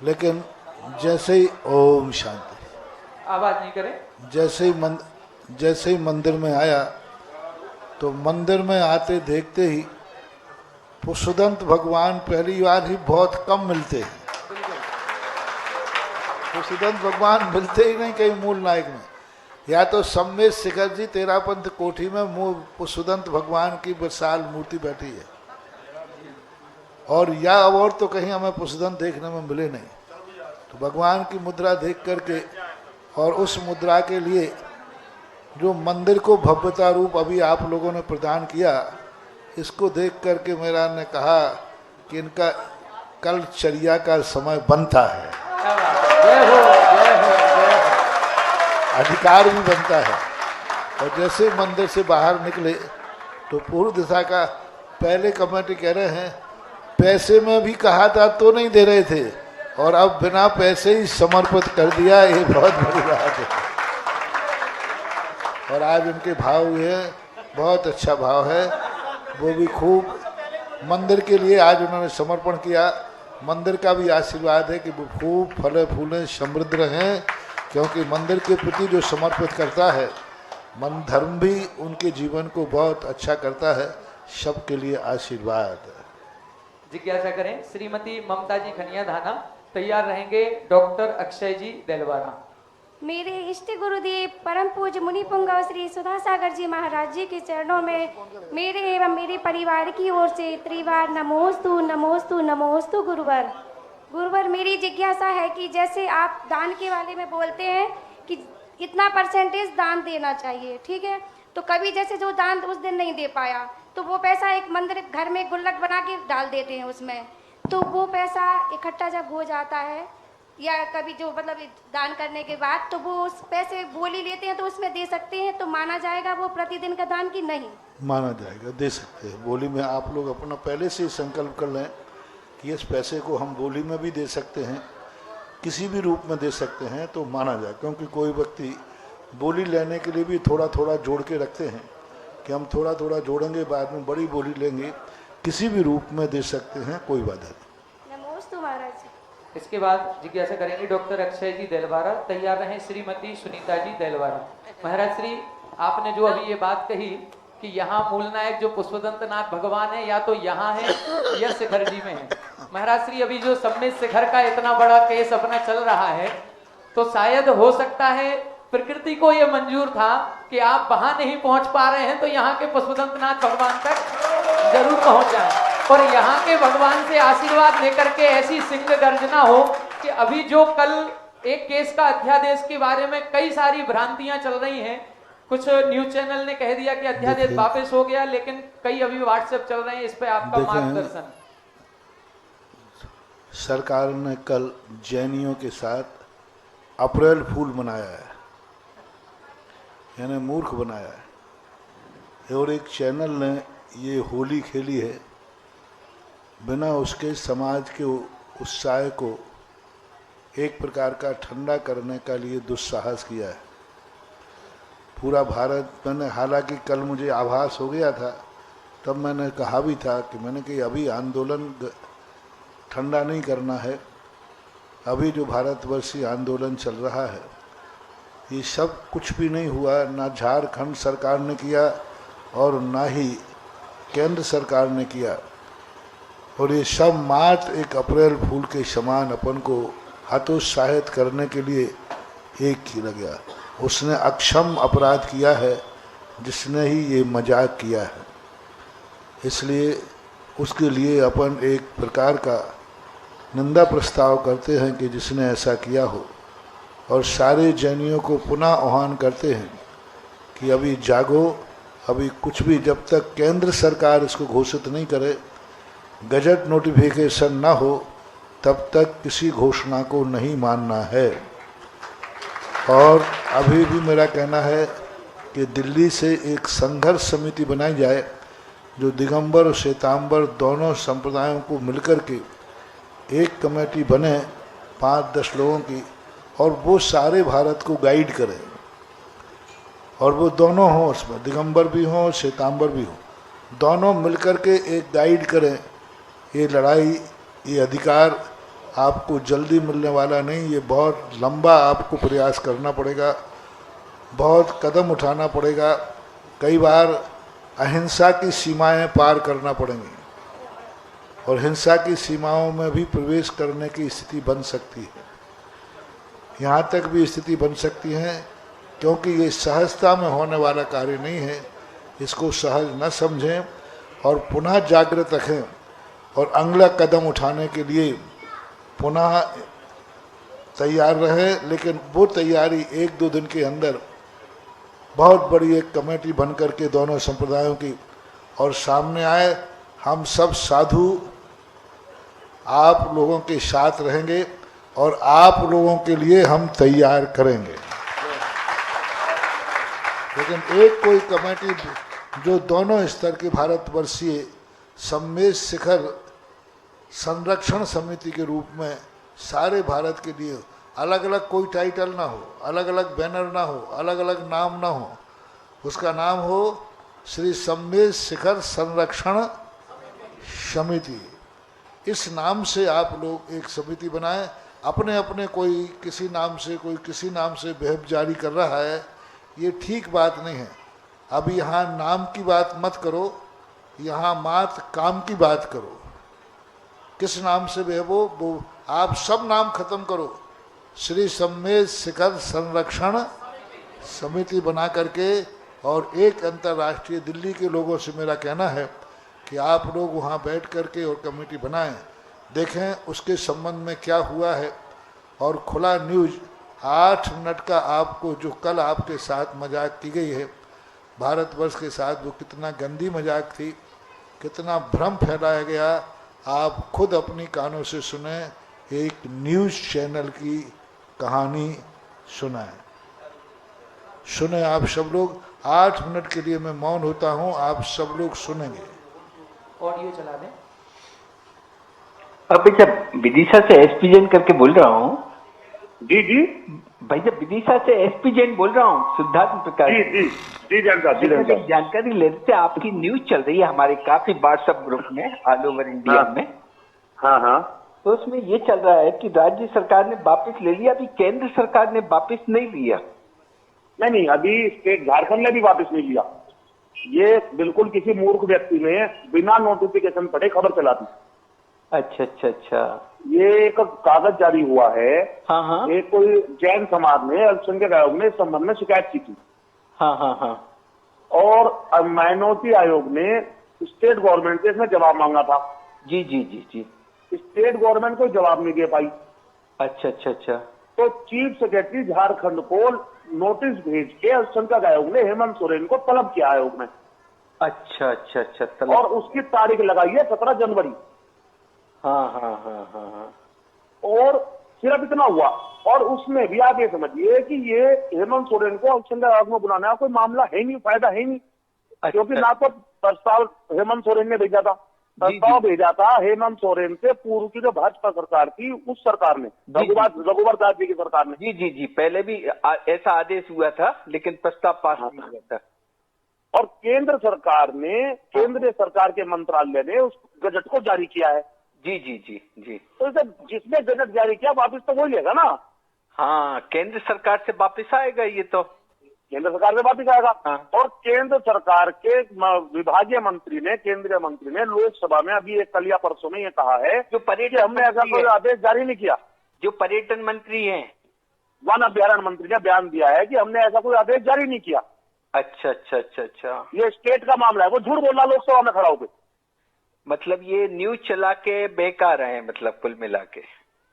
लेकिन जैसे ही ओम शांति, आवाज नहीं करें, जैसे ही मंदिर में आया तो मंदिर में आते देखते ही पुष्पदंत भगवान पहली बार ही बहुत कम मिलते हैं। पुष्पदंत भगवान मिलते ही नहीं कहीं मूल नायक में, या तो सम्मेत शिखर जी तेरापंथ कोठी में पुष्पदंत भगवान की विशाल मूर्ति बैठी है और या और तो कहीं हमें पुष्पदंत देखने में मिले नहीं। तो भगवान की मुद्रा देख करके और उस मुद्रा के लिए जो मंदिर को भव्यता रूप अभी आप लोगों ने प्रदान किया, इसको देख करके मेरा ने कहा कि इनका कल चर्या का समय बनता है, अधिकार भी बनता है। और जैसे मंदिर से बाहर निकले तो पूर्व दिशा का पहले कमेटी कह रहे हैं पैसे में भी कहा था तो नहीं दे रहे थे और अब बिना पैसे ही समर्पित कर दिया, ये बहुत बड़ी बात है। और आज उनके भाव हुए हैं, बहुत अच्छा भाव है, वो भी खूब मंदिर के लिए आज उन्होंने समर्पण किया। मंदिर का भी आशीर्वाद है कि वो खूब फले फूलें समृद्ध रहें, क्योंकि मंदिर के प्रति जो समर्पित करता है, मन धर्म भी उनके जीवन को बहुत अच्छा करता है। सबके लिए आशीर्वाद। जिज्ञासा करें श्रीमती ममता जी खनिया धाना। तैयार रहेंगे डॉक्टर अक्षय जी देलवारा। मेरे इष्ट गुरुदेव परम पूज्य मुनि पुंगव श्री सुधा सागर जी महाराज जी के चरणों में मेरे एवं मेरे परिवार की ओर से त्रिवार नमोस्तु नमोस्तु नमोस्तु गुरुवर। गुरुवर मेरी जिज्ञासा है कि जैसे आप दान के बारे में बोलते हैं कि इतना परसेंटेज दान देना चाहिए, ठीक है, तो कभी जैसे जो दान उस दिन नहीं दे पाया तो वो पैसा एक मंदिर घर में गुल्लक बना के डाल देते हैं उसमें, तो वो पैसा इकट्ठा जब हो जाता है या कभी जो मतलब दान करने के बाद तो वो उस पैसे बोली लेते हैं तो उसमें दे सकते हैं, तो माना जाएगा वो प्रतिदिन का दान कि नहीं? माना जाएगा, दे सकते हैं। बोली में आप लोग अपना पहले से ही संकल्प कर लें कि इस पैसे को हम बोली में भी दे सकते हैं, किसी भी रूप में दे सकते हैं, तो माना जाए। क्योंकि कोई व्यक्ति बोली लेने के लिए भी थोड़ा थोड़ा जोड़ के रखते हैं कि हम थोड़ा थोड़ा जोड़ेंगे, बाद में बड़ी बोली लेंगे, किसी भी रूप में दे सकते हैं, कोई बाधा नहीं। नमोस्तु महाराज जी। इसके बाद जिज्ञासा करेंगे डॉक्टर अक्षय जी देलवारा। तैयार रहें श्रीमती सुनीता जी देलवारा। महाराज श्री, आपने जो अभी ये बात कही कि यहाँ मूल नायक जो पुष्पदंत नाथ भगवान है या तो यहाँ है या शिखर जी में है। महाराज श्री, अभी जो सम्मित शिखर का इतना बड़ा केस अपना चल रहा है, तो शायद हो सकता है प्रकृति को ये मंजूर था कि आप वहां नहीं पहुंच पा रहे हैं तो यहाँ के पुष्पदंत नाथ भगवान तक जरूर पहुंच जाए और यहाँ के भगवान से आशीर्वाद लेकर के ऐसी सिंह गर्जना हो कि अभी जो कल एक केस का अध्यादेश के बारे में कई सारी भ्रांतियां चल रही हैं, कुछ न्यूज चैनल ने कह दिया कि अध्यादेश वापस हो गया, लेकिन कई अभी व्हाट्सएप चल रहे हैं, इस पे आपका मार्गदर्शन। सरकार ने कल जैनियों के साथ अप्रैल फूल मनाया है, यानी मूर्ख बनाया है, और एक चैनल ने ये होली खेली है बिना उसके समाज के उत्साह को एक प्रकार का ठंडा करने का लिए दुस्साहस किया है। पूरा भारत, मैंने हालांकि कल मुझे आभास हो गया था, तब मैंने कहा भी था कि मैंने कि अभी आंदोलन ठंडा नहीं करना है, अभी जो भारतवर्षीय आंदोलन चल रहा है ये सब कुछ भी नहीं हुआ, ना झारखंड सरकार ने किया और ना ही केंद्र सरकार ने किया, और ये सब मात्र एक अप्रैल फूल के समान अपन को हतोत्साहित करने के लिए एक किया गया। उसने अक्षम अपराध किया है जिसने ही ये मजाक किया है, इसलिए उसके लिए अपन एक प्रकार का निंदा प्रस्ताव करते हैं कि जिसने ऐसा किया हो, और सारे जैनियों को पुनः आह्वान करते हैं कि अभी जागो, अभी कुछ भी जब तक केंद्र सरकार इसको घोषित नहीं करे, गजट नोटिफिकेशन ना हो, तब तक किसी घोषणा को नहीं मानना है। और अभी भी मेरा कहना है कि दिल्ली से एक संघर्ष समिति बनाई जाए जो दिगंबर और श्वेतांबर दोनों संप्रदायों को मिलकर के एक कमेटी बने 5-10 लोगों की, और वो सारे भारत को गाइड करें, और वो दोनों हों, उसमें दिगंबर भी हों श्वेतांबर भी हों, दोनों मिलकर के एक गाइड करें। ये लड़ाई, ये अधिकार आपको जल्दी मिलने वाला नहीं, ये बहुत लंबा आपको प्रयास करना पड़ेगा, बहुत कदम उठाना पड़ेगा, कई बार अहिंसा की सीमाएं पार करना पड़ेंगी, और हिंसा की सीमाओं में भी प्रवेश करने की स्थिति बन सकती है, यहाँ तक भी स्थिति बन सकती है, क्योंकि ये सहजता में होने वाला कार्य नहीं है। इसको सहज न समझें और पुनः जागृत रखें, और अगला कदम उठाने के लिए पुनः तैयार रहें। लेकिन वो तैयारी 1-2 दिन के अंदर बहुत बड़ी एक कमेटी बन करके दोनों संप्रदायों की और सामने आए। हम सब साधु आप लोगों के साथ रहेंगे और आप लोगों के लिए हम तैयार करेंगे। लेकिन एक कोई कमेटी जो दोनों स्तर के भारतवर्षीय सम्मेद शिखर संरक्षण समिति के रूप में सारे भारत के लिए, अलग अलग कोई टाइटल ना हो, अलग अलग बैनर ना हो, अलग अलग नाम ना हो, उसका नाम हो श्री सम्मेद शिखर संरक्षण समिति। इस नाम से आप लोग एक समिति बनाएं। अपने अपने कोई किसी नाम से, कोई किसी नाम से बेहब जारी कर रहा है, ये ठीक बात नहीं है। अब यहाँ नाम की बात मत करो, यहाँ मात्र काम की बात करो। किस नाम से बेहबो, वो आप सब नाम खत्म करो, श्री सम्मेद शिखर संरक्षण समिति बना करके, और एक अंतर्राष्ट्रीय दिल्ली के लोगों से मेरा कहना है कि आप लोग वहाँ बैठ करके और कमेटी बनाएं। देखें उसके संबंध में क्या हुआ है। और खुला न्यूज 8 मिनट का आपको जो कल आपके साथ मजाक की गई है भारतवर्ष के साथ, वो कितना गंदी मजाक थी, कितना भ्रम फैलाया गया, आप खुद अपनी कानों से सुने। एक न्यूज चैनल की कहानी सुनाए, सुने आप सब लोग। 8 मिनट के लिए मैं मौन होता हूं, आप सब लोग सुनेंगे। ऑडियो चला दें। अब भैया विदिशा से एसपी जैन करके बोल रहा हूँ। जी जी भैया विदिशा से एसपी जैन बोल रहा हूँ, सिद्धार्थ प्रकाश। जी जी जी जानकार जी जानकार। जानकारी लेते थे, आपकी न्यूज चल रही है हमारे काफी व्हाट्सएप ग्रुप में ऑल ओवर इंडिया में। हाँ हाँ तो उसमें ये चल रहा है कि राज्य सरकार ने वापस ले लिया, अभी केंद्र सरकार ने वापस नहीं लिया। नहीं नहीं, अभी स्टेट झारखंड ने भी वापस नहीं लिया। ये बिल्कुल किसी मूर्ख व्यक्ति ने बिना नोटिफिकेशन पढ़े खबर चला दी। अच्छा अच्छा अच्छा। ये एक कागज जारी हुआ है। हाँ हाँ एक कोई जैन समाज ने अल्पसंख्यक आयोग ने इस संबंध में शिकायत की थी। हाँ हाँ हाँ। और माइनॉरिटी आयोग ने स्टेट गवर्नमेंट से इसमें जवाब मांगा था। जी जी जी जी। स्टेट गवर्नमेंट को जवाब नहीं दे पाई। अच्छा अच्छा अच्छा। तो चीफ सेक्रेटरी झारखंड को नोटिस भेज के अल्पसंख्यक आयोग ने हेमंत सोरेन को तलब किया आयोग में। अच्छा अच्छा अच्छा तलब। और उसकी तारीख लगाई है 17 जनवरी। हाँ हाँ हाँ हाँ हाँ। और सिर्फ इतना हुआ। और उसमें भी आप ये समझिए कि ये हेमंत सोरेन को अल्पसंख्यक आयोग में बुलाने का कोई मामला है नहीं, फायदा है नहीं। क्योंकि ना तो प्रस्ताव हेमंत सोरेन ने भेजा था, प्रस्ताव भेजा था हेमंत सोरेन से पूर्व की जो भाजपा सरकार थी उस सरकार ने, रघुवर दास जी की सरकार ने। जी जी जी, पहले भी ऐसा आदेश हुआ था लेकिन प्रस्ताव पास नहीं हुआ था। और केंद्र सरकार ने, केंद्रीय सरकार के मंत्रालय ने उस गजट को जारी किया है। जी जी जी जी। तो इसे जिसने गजट जारी किया वापिस तो वही लेगा ना। हाँ, केंद्र सरकार से वापिस आएगा ये तो। केंद्र सरकार से वापिस आएगा। हाँ। और केंद्र सरकार के विभागीय मंत्री ने, केंद्रीय मंत्री ने लोकसभा में अभी एक कल या परसों में ये कहा है जो पर्यटन हमने ऐसा कोई आदेश जारी नहीं किया। जो पर्यटन मंत्री हैं, वन अभ्यारण्य मंत्री ने बयान दिया है कि हमने ऐसा कोई आदेश जारी नहीं किया। अच्छा अच्छा अच्छा अच्छा। ये स्टेट का मामला है, वो झूठ बोल रहा लोकसभा में खड़ा होकर। मतलब ये न्यूज चला के बेकार है, मतलब कुल मिला के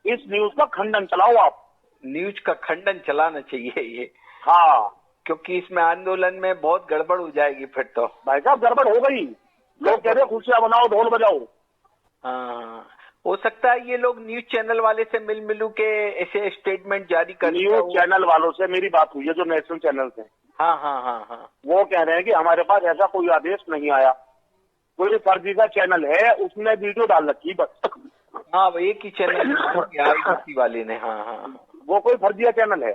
इस न्यूज का खंडन चलाओ आप। न्यूज का खंडन चलाना चाहिए ये। हाँ, क्योंकि इसमें आंदोलन में बहुत गड़बड़ हो जाएगी फिर तो। भाई साहब गड़बड़ हो गई, लोग कह रहे खुशियां बनाओ, ढोल बजाओ। हाँ, हो सकता है ये लोग न्यूज चैनल वाले से मिलू के ऐसे स्टेटमेट जारी कर। न्यूज चैनल वालों से मेरी बात हुई है, जो नेशनल चैनल है। हाँ हाँ हाँ हाँ। वो कह रहे हैं कि हमारे पास ऐसा कोई आदेश नहीं आया, कोई फर्जी का चैनल है उसने वीडियो डाल रखी बस। हाँ, वो एक ही चैनल आईबीसी वाले ने। हाँ हाँ, वो कोई फर्जी चैनल है,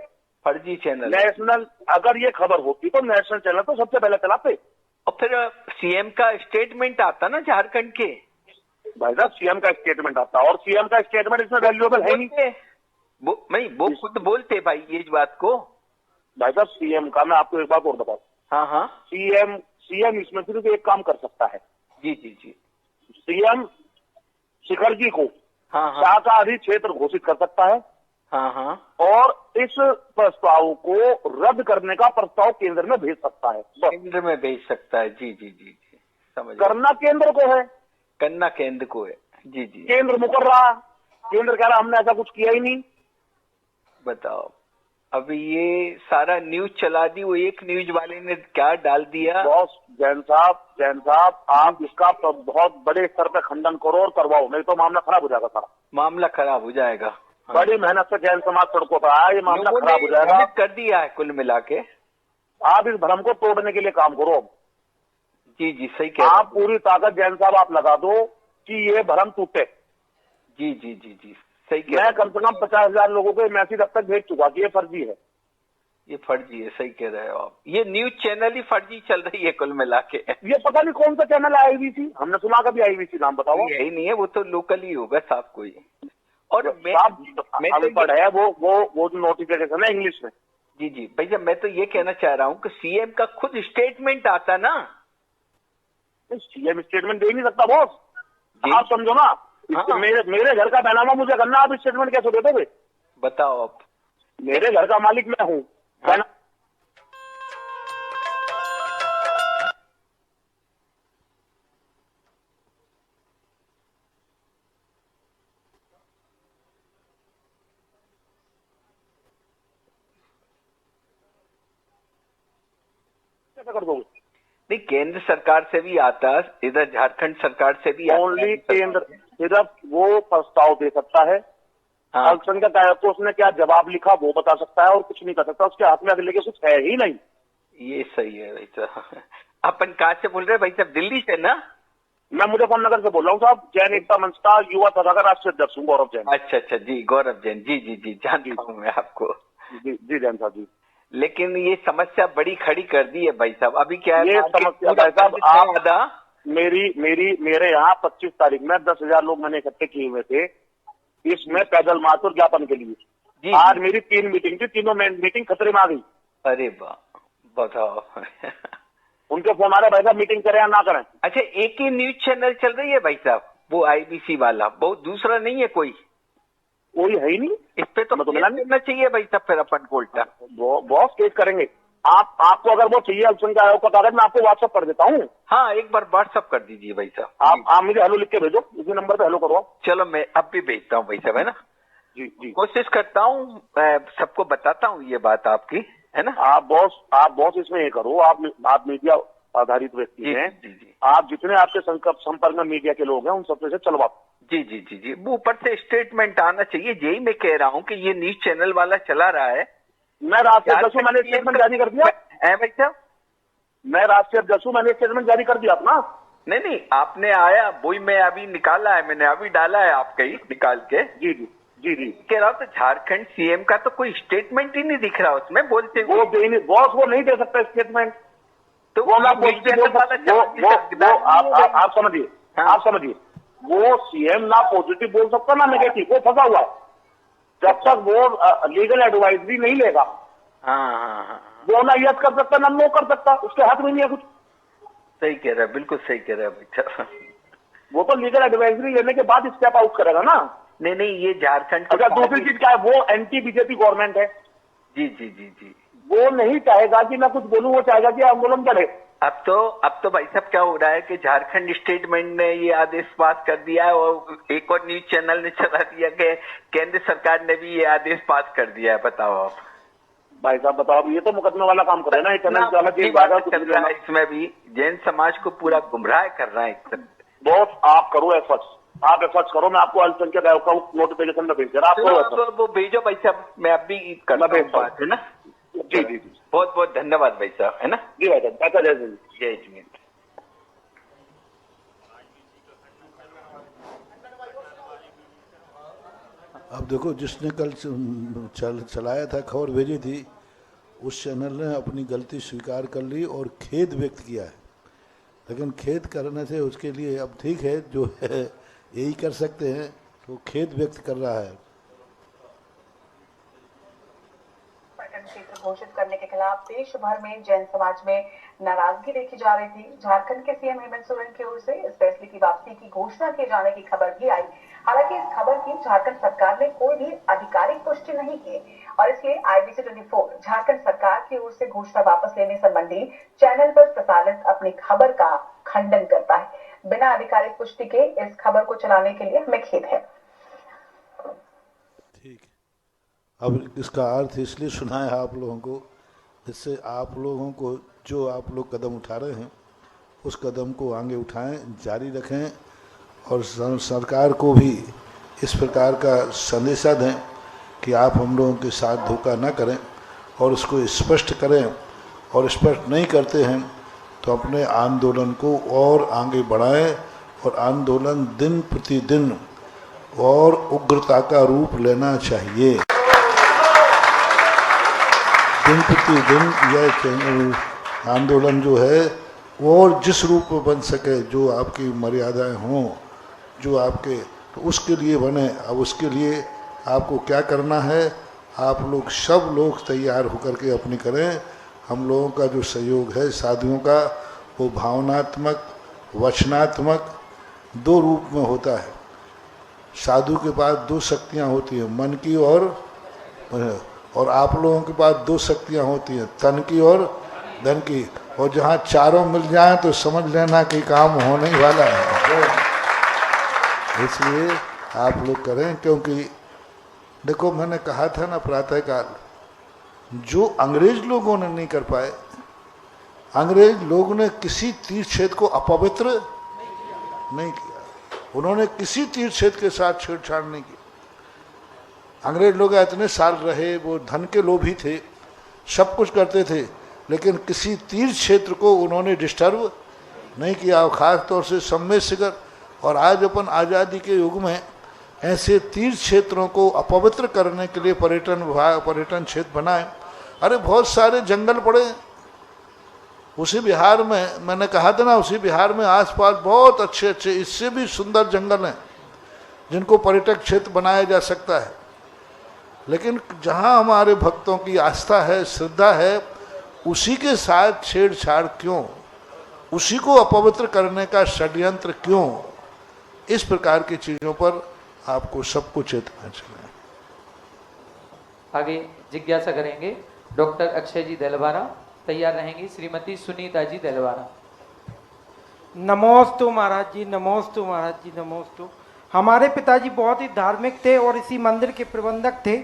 फर्जी चैनल। नेशनल अगर ये खबर होती तो नेशनल चैनल तो सबसे पहले चलाते। और फिर सीएम का स्टेटमेंट आता ना झारखंड के। भाई साहब सीएम का स्टेटमेंट आता, और सीएम का स्टेटमेंट इसमें वैल्यूएबल है नहीं। वो खुद बोलते भाई ये बात को। भाई साहब सीएम का मैं आपको एक बात और बताऊं। हाँ हाँ। सीएम इसमें सिर्फ एक काम कर सकता है। जी जी जी। सीएम शिखर जी को हाँ हाँ शाकाहारी क्षेत्र घोषित कर सकता है। हाँ हाँ। और इस प्रस्ताव को रद्द करने का प्रस्ताव केंद्र में भेज सकता है, केंद्र में भेज सकता है। जी जी जी जी, समझ। करना केंद्र को है, करना केंद्र को है। जी जी। केंद्र मुकर रहा, केंद्र कह रहा हमने ऐसा कुछ किया ही नहीं। बताओ, अभी ये सारा न्यूज चला दी, वो एक न्यूज वाले ने क्या डाल दिया। बॉस जैन साहब आप इसका बहुत बड़े स्तर पे खंडन करो और करवाओ, नहीं तो मामला खराब हो जाएगा सारा। मामला खराब हो जाएगा। हाँ। बड़ी मेहनत से जैन समाज सड़कों पर आया, ये मामला खराब हो जाएगा। कर दिया है कुल मिला के। आप इस भ्रम को तोड़ने के लिए काम करो। जी जी, सही कह रहे आप पूरी ताकत जैन साहब आप लगा दो कि ये भ्रम टूटे। जी जी जी जी, सही कह। मैं कम से कम 50,000 लोगों को मैसेज अब तक भेज चुका कि ये फर्जी है, ये फर्जी है। सही कह रहे हो आप, ये न्यूज चैनल ही फर्जी चल रही है कुल मिला के। ये पता नहीं कौन सा चैनल है आईवीसी, हमने सुना कभी आईवीसी नाम बताओ। यही नहीं है, वो तो लोकल ही होगा साहब कोई। और मैं अनपढ़ है वो जो नोटिफिकेशन है इंग्लिश में। जी जी भैया, मैं तो ये कहना चाह रहा हूँ कि सीएम का खुद स्टेटमेंट आता ना। सीएम स्टेटमेंट दे नहीं सकता बॉस, आप समझो ना। हाँ। मेरे घर का बैनामा मुझे करना, आप स्टेटमेंट कैसे दे दोगे? बताओ आप। मेरे घर का मालिक मैं हूँ। हाँ। कैसे कर दोगे? नहीं, केंद्र सरकार से भी आता, इधर झारखंड सरकार से भी आता। ओनली केंद्र सिर्फ वो प्रस्ताव दे सकता है। हाँ। अल्पसंख्यक आयोग को उसने क्या जवाब लिखा वो बता सकता है और कुछ नहीं कर सकता। उसके हाथ में अगले के कुछ है ही नहीं। ये सही है भाई साहब। अपन कहाँ से बोल रहे हैं भाई साहब? दिल्ली से ना? मैं मुजफ्फरनगर से बोल रहा हूँ साहब। जैन एकता मंच का युवा तथागत राष्ट्रीय अध्यक्ष हूँ, गौरव जैन। अच्छा अच्छा जी, गौरव जैन जी जी जी, जानता हूँ मैं आपको। जी जी जैन साहब जी। लेकिन ये समस्या बड़ी खड़ी कर दी है भाई साहब। अभी क्या है, ये समस्या भाई साहब आप मेरे यहाँ 25 तारीख में 10,000 लोग मैंने इकट्ठे किए हुए थे इसमें पैदल मार्च और ज्ञापन के लिए। जी, आज जी। मेरी 3 मीटिंग थी, तीनों मीटिंग खतरे में आ गई। अरे वाह, बताओ। उनके फोन आ रहे भाई साहब मीटिंग करें या ना करें। अच्छा, एक ही न्यूज चैनल चल रही है भाई साहब, वो IBC वाला, बहुत दूसरा नहीं है कोई है ही नहीं। इस पे तो मतलब केस करना चाहिए भाई साहब फिर अपन को उल्टा। बॉस केस करेंगे। आपको अगर वो चाहिए अल्पसंख्यक आयोग का कागज मैं आपको व्हाट्सएप कर देता हूँ। हाँ, एक बार व्हाट्सएप कर दीजिए भाई साहब। आप मुझे हेलो लिख के भेजो, इसी नंबर पे हेलो करो। चलो मैं अब भी भेजता हूँ भाई साहब, है ना? जी जी, कोशिश करता हूँ, सबको बताता हूँ ये बात आपकी, है ना? आप बॉस इसमें ये करो। आप मीडिया आधारित व्यक्ति जी, हैं। जी, जी। आप जितने आपके संपर्क में मीडिया के लोग हैं उन सबसे चलवाओ। जी जी जी जी, वो ऊपर से स्टेटमेंट आना चाहिए। यही मैं कह रहा हूँ कि ये न्यूज चैनल वाला चला रहा है। मैं राष्ट्रीय अध्यक्ष हूँ, मैंने स्टेटमेंट जारी कर दिया है भाई साहब। मैं राष्ट्रीय अध्यक्ष हूँ, मैंने स्टेटमेंट जारी कर दिया अपना। नहीं, आपने आया वही मैं अभी निकाला है, मैंने अभी डाला है आपका ही निकाल के। जी जी जी जी, कह रहा हूँ तो झारखंड CM का तो कोई स्टेटमेंट ही नहीं दिख रहा उसमें, बोलते वो बॉस वो नहीं दे सकता स्टेटमेंट। तो वो ना पॉजिटिव बोल सकता। आप समझिए, आप समझिए, वो सीएम ना पॉजिटिव बोल सकता ना नेगेटिव, वो फंसा हुआ है। जब तक वो लीगल एडवाइजरी नहीं लेगा हाँ, वो ना यस कर सकता ना नो कर सकता, उसके हाथ में नहीं है कुछ। सही कह रहा है, बिल्कुल सही कह रहा है बेटा। वो तो लीगल एडवाइजरी लेने के बाद स्टेप आउट करेगा ना। नहीं, ये झारखंड। अच्छा, दूसरी चीज क्या है, वो एंटी बीजेपी गवर्नमेंट है। जी जी जी जी, वो नहीं चाहेगा कि मैं कुछ बोलूं, वो चाहेगा कि आंदोलन बढ़े। अब तो भाई साहब क्या हो रहा है कि झारखंड स्टेटमेंट ने ये आदेश पास कर दिया है और एक और न्यूज चैनल ने चला दिया कि केंद्र सरकार ने भी ये आदेश पास कर दिया है। बताओ आप भाई साहब, बताओ, ये तो मुकदमे वाला काम कर रहे हैं ना। इसमें भी जैन समाज को पूरा गुमराह कर रहा है। बॉस आप करो एफर्ट्स, आप एफर्ट्स करो। मैं आपको अल्पसंख्यक आयोग का नोटिफिकेशन में भेज दे रहा हूं। आप वो भेजो भाई साहब, मैं अभी करता हूं बात, है ना? जी जी जी, बहुत बहुत धन्यवाद भाई साहब, है ना? जी भाई साहब, अच्छा जय हिंद। जय हिंद। अब देखो, जिसने कल चलाया था, खबर भेजी थी, उस चैनल ने अपनी गलती स्वीकार कर ली और खेद व्यक्त किया है। लेकिन खेद करने से उसके लिए अब ठीक है, जो है यही कर सकते हैं, तो खेद व्यक्त कर रहा है। क्षेत्र घोषित करने के खिलाफ देश भर में जैन समाज में नाराजगी देखी जा रही थी। झारखंड के CM हेमंत सोरेन की ओर से इस फैसले की वापसी की घोषणा किए जाने की खबर भी आई। हालांकि इस खबर की झारखंड सरकार ने कोई भी आधिकारिक पुष्टि नहीं की और इसलिए IBC 24 झारखंड सरकार की ओर से घोषणा वापस लेने संबंधी चैनल पर प्रसारित अपनी खबर का खंडन करता है। बिना आधिकारिक पुष्टि के इस खबर को चलाने के लिए हमें खेद है। ठीक, अब इसका अर्थ इसलिए सुनाया आप लोगों को, इससे आप लोगों को जो आप लोग कदम उठा रहे हैं उस कदम को आगे उठाएं, जारी रखें और सरकार को भी इस प्रकार का संदेशा दें कि आप हम लोगों के साथ धोखा न करें और उसको स्पष्ट करें। और स्पष्ट नहीं करते हैं तो अपने आंदोलन को और आगे बढ़ाएं और आंदोलन दिन प्रतिदिन और उग्रता का रूप लेना चाहिए। दिन प्रतिदिन यह आंदोलन जो है और जिस रूप में बन सके, जो आपकी मर्यादाएं हों, जो आपके, तो उसके लिए बने। अब उसके लिए आपको क्या करना है, आप लोग सब लोग तैयार होकर के अपनी करें। हम लोगों का जो सहयोग है साथियों का, वो भावनात्मक वचनात्मक दो रूप में होता है। साधु के पास दो शक्तियाँ होती हैं, मन की और आप लोगों के पास दो शक्तियाँ होती हैं, तन की और धन की। और जहाँ चारों मिल जाएं तो समझ लेना कि काम होने ही वाला है। इसलिए आप लोग करें, क्योंकि देखो मैंने कहा था ना प्रातःकाल, जो अंग्रेज लोगों ने नहीं कर पाए अंग्रेज लोग ने किसी तीर्थ क्षेत्र को अपवित्र नहीं किया, उन्होंने किसी तीर्थ क्षेत्र के साथ छेड़छाड़ नहीं की। अंग्रेज लोग इतने साल रहे, वो धन के लोभी थे, सब कुछ करते थे, लेकिन किसी तीर्थ क्षेत्र को उन्होंने डिस्टर्ब नहीं किया, खास तौर से सम्मेद शिखर। और आज अपन आज़ादी के युग में ऐसे तीर्थ क्षेत्रों को अपवित्र करने के लिए पर्यटन विभाग पर्यटन क्षेत्र बनाए। अरे बहुत सारे जंगल पड़े उसी बिहार में, मैंने कहा था ना, उसी बिहार में आसपास बहुत अच्छे अच्छे इससे भी सुंदर जंगल हैं जिनको पर्यटक क्षेत्र बनाया जा सकता है। लेकिन जहाँ हमारे भक्तों की आस्था है, श्रद्धा है, उसी के साथ छेड़छाड़ क्यों, उसी को अपवित्र करने का षड्यंत्र क्यों? इस प्रकार की चीजों पर आपको सबको चेतना चाहिए। आगे जिज्ञासा करेंगे डॉक्टर अक्षय जी देलवारा, तैयार रहेंगी श्रीमती सुनीता जी देलवारा। नमोस्तु महाराज जी, नमोस्तु महाराज जी, नमोस्तु। हमारे पिताजी बहुत ही धार्मिक थे और इसी मंदिर के प्रबंधक थे,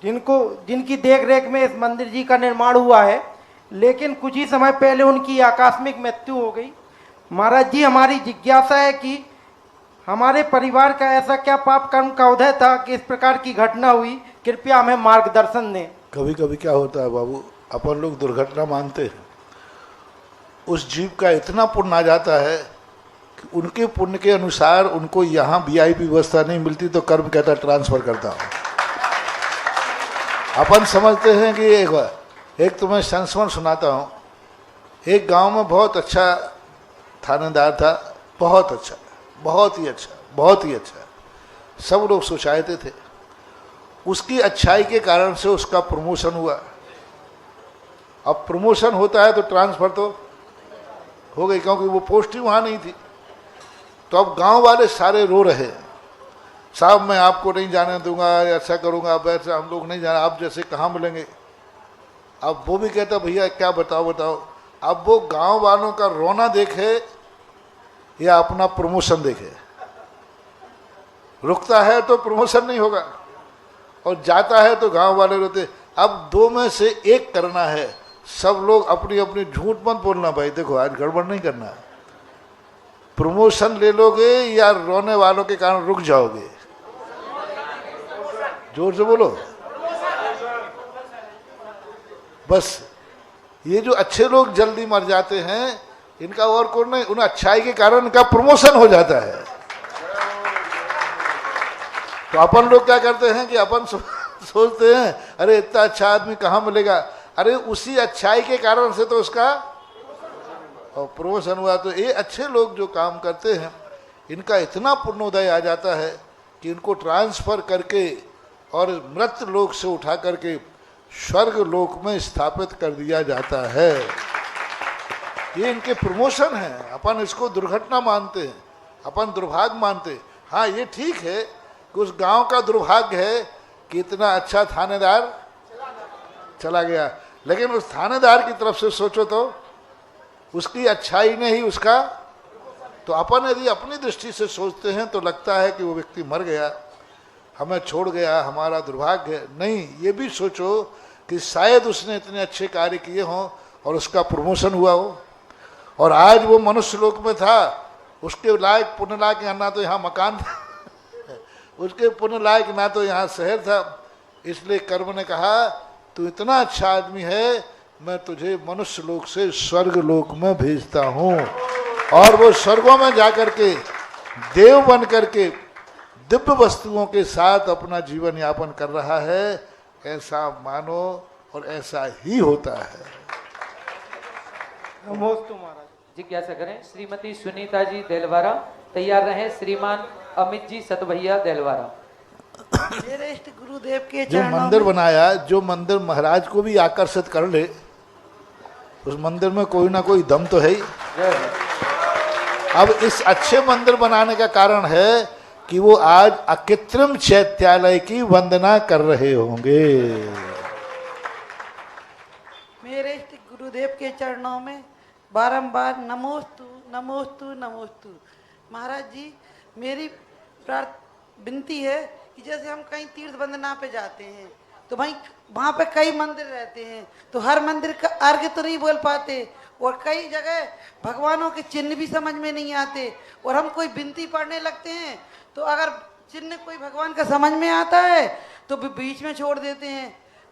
जिनकी देखरेख में इस मंदिर जी का निर्माण हुआ है। लेकिन कुछ ही समय पहले उनकी आकस्मिक मृत्यु हो गई। महाराज जी, हमारी जिज्ञासा है कि हमारे परिवार का ऐसा क्या पाप कर्म का उदय था कि इस प्रकार की घटना हुई, कृपया हमें मार्गदर्शन दें। कभी कभी क्या होता है बाबू, अपन लोग दुर्घटना मानते हैं, उस जीव का इतना पुण्य आ जाता है कि उनके पुण्य के अनुसार उनको यहाँ VIP व्यवस्था नहीं मिलती तो कर्म कहता ट्रांसफर करता हूँ। अपन समझते हैं कि एक तुम्हें संस्मरण सुनाता हूँ। एक गांव में बहुत अच्छा थानेदार था, बहुत अच्छा, बहुत ही अच्छा, बहुत ही अच्छा, सब लोग सोचाते थे। उसकी अच्छाई के कारण से उसका प्रमोशन हुआ। अब प्रमोशन होता है तो ट्रांसफर तो हो गई, क्योंकि वो पोस्ट ही वहाँ नहीं थी। तो अब गांव वाले सारे रो रहे, साहब मैं आपको नहीं जाने दूंगा, ऐसा करूंगा, अब ऐसा हम लोग नहीं जाना, आप जैसे कहाँ मिलेंगे। अब वो भी कहता भैया क्या बताओ। अब वो गांव वालों का रोना देखे या अपना प्रमोशन देखे, रुकता है तो प्रमोशन नहीं होगा और जाता है तो गांव वाले रोते। अब दो में से एक करना है, सब लोग अपनी अपनी झूठ मत बोलना भाई, देखो आज गड़बड़ नहीं करना है, प्रमोशन ले लोगे या रोने वालों के कारण रुक जाओगे? जोर से बोलो। बस ये जो अच्छे लोग जल्दी मर जाते हैं, इनका और कौन नहीं, उन अच्छाई के कारण इनका प्रमोशन हो जाता है। तो अपन लोग क्या करते हैं कि अपन सोचते हैं अरे इतना अच्छा आदमी कहाँ मिलेगा, अरे उसी अच्छाई के कारण से तो उसका और प्रमोशन हुआ। तो ये अच्छे लोग जो काम करते हैं, इनका इतना पुण्योदय आ जाता है कि इनको ट्रांसफर करके और मृत लोक से उठा करके स्वर्ग लोक में स्थापित कर दिया जाता है। ये इनके प्रमोशन है। अपन इसको दुर्घटना मानते हैं, अपन दुर्भाग्य मानते हैं। हाँ ये ठीक है कि उस गांव का दुर्भाग्य है कि इतना अच्छा थानेदार चला गया, लेकिन उस थानेदार की तरफ से सोचो तो उसकी अच्छाई ने ही उसका, तो अपन यदि अपनी दृष्टि से सोचते हैं तो लगता है कि वो व्यक्ति मर गया, हमें छोड़ गया, हमारा दुर्भाग्य है। नहीं, ये भी सोचो कि शायद उसने इतने अच्छे कार्य किए हों और उसका प्रमोशन हुआ हो, और आज वो मनुष्य लोक में था, उसके लायक पुण्य लायक ना तो यहाँ मकान था उसके पुण्य लायक ना तो यहाँ शहर था। इसलिए कर्म ने कहा तू इतना अच्छा आदमी है, मैं तुझे मनुष्य लोक से स्वर्ग लोक में भेजता हूँ, और वो स्वर्गों में जाकर के देव बन करके दिव्य वस्तुओं के साथ अपना जीवन यापन कर रहा है। ऐसा मानो और ऐसा ही होता है। नमोस्तु महाराज। जिज्ञासा करें श्रीमती सुनीता जी देलवारा, तैयार रहे श्रीमान अमित जी सतभैया देलवारा। मेरे इष्ट गुरुदेव के जो मंदिर बनाया, जो मंदिर महाराज को भी आकर्षित कर ले, उस मंदिर में कोई ना कोई दम तो है ही। अब इस अच्छे मंदिर बनाने का कारण है कि वो आज अकृत्रिम चैत्यालय की वंदना कर रहे होंगे। मेरे इष्ट गुरुदेव के चरणों में बारंबार नमोस्तु नमोस्तु नमोस्तु। महाराज जी, मेरी विनती है कि जैसे हम कहीं तीर्थ वंदना पे जाते हैं तो भाई वहाँ पे कई मंदिर रहते हैं, तो हर मंदिर का अर्घ तो नहीं बोल पाते, और कई जगह भगवानों के चिन्ह भी समझ में नहीं आते, और हम कोई विनती पढ़ने लगते हैं तो अगर चिन्ह कोई भगवान का समझ में आता है तो बीच में छोड़ देते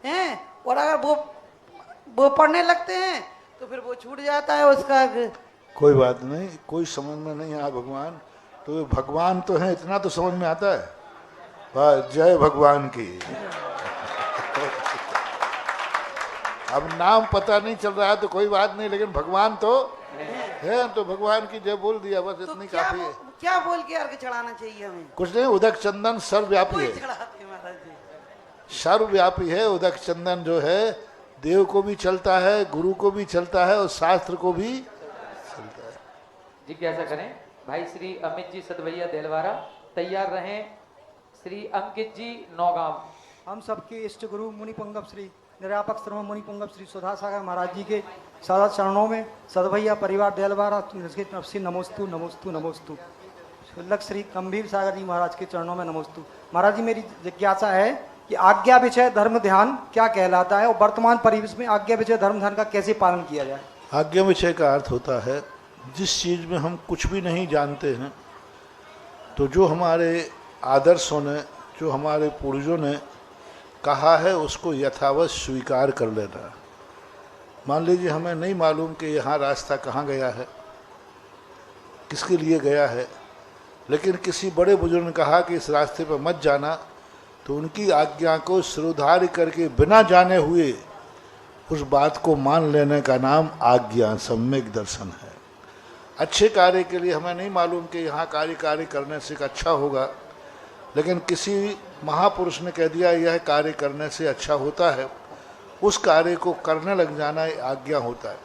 हैं, और अगर वो पढ़ने लगते हैं तो फिर वो छूट जाता है उसका। कोई बात नहीं, कोई समझ में नहीं आया भगवान तो भगवान तो है, इतना तो समझ में आता है। वाह, जय भगवान की। अब नाम पता नहीं चल रहा है तो कोई बात नहीं, लेकिन भगवान तो है, तो भगवान की जय बोल दिया, बस तो इतनी काफी है। क्या बोल के अर्घ चढ़ाना चाहिए हमें? कुछ नहीं, उदक चंदन सर्वव्यापी है, सर्वव्यापी है। उदक चंदन जो है देव को भी चलता है, गुरु को भी चलता है, और शास्त्र को भी चलता है। जिज्ञासा करें भाई श्री अमित जी सदवैया देलवारा, तैयार रहें श्री अंकित जी नौगांव। हम सबके इष्ट गुरु मुनि पुंगव श्री निरापक श्रम मुनि पुंगव श्री सुधा सागर महाराज जी के सादा चरणों में सदभैया परिवार देलवारा इसके तरफ से नमोस्तु नमोस्तु नमोस्तु। शुल्लक श्री गंभीर सागर जी महाराज के चरणों में नमोस्तु। महाराज जी, मेरी जिज्ञासा है कि आज्ञा विषय धर्म ध्यान क्या कहलाता है, और वर्तमान परिवेश में आज्ञा विषय धर्म ध्यान का कैसे पालन किया जाए? आज्ञा विषय का अर्थ होता है जिस चीज में हम कुछ भी नहीं जानते हैं, तो जो हमारे आदर्शों ने, जो हमारे पूर्वजों ने कहा है उसको यथावत स्वीकार कर लेना। मान लीजिए हमें नहीं मालूम कि यहाँ रास्ता कहाँ गया है, किसके लिए गया है, लेकिन किसी बड़े बुजुर्ग ने कहा कि इस रास्ते पर मत जाना, तो उनकी आज्ञा को सिरोधार्य करके बिना जाने हुए उस बात को मान लेने का नाम आज्ञा सम्यक दर्शन है। अच्छे कार्य के लिए हमें नहीं मालूम कि यहाँ कार्य करने से अच्छा होगा, लेकिन किसी महापुरुष ने कह दिया यह कार्य करने से अच्छा होता है, उस कार्य को करने लग जाना आज्ञा होता है।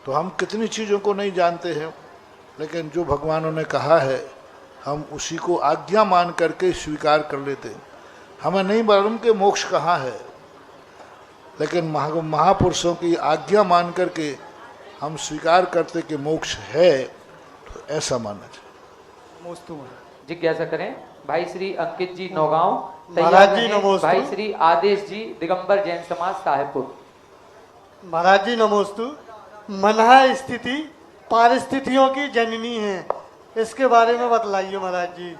तो हम कितनी चीज़ों को नहीं जानते हैं, लेकिन जो भगवानों ने कहा है हम उसी को आज्ञा मान करके स्वीकार कर लेते हैं। हमें नहीं मालूम कि मोक्ष कहाँ है, लेकिन महापुरुषों की आज्ञा मान करके हम स्वीकार करते कि मोक्ष है, तो ऐसा मानना चाहिए। जिज्ञासा करें भाई श्री अंकित जी नौगांव, महाराज जी तैयार नमोस्तु। भाई श्री आदेश जी दिगंबर जैन समाज साहेबपुर। महाराज जी नमोस्तु। मनहा स्थिति पारिस्थितियों की जननी है, इसके बारे में बतलाइए महाराज जी।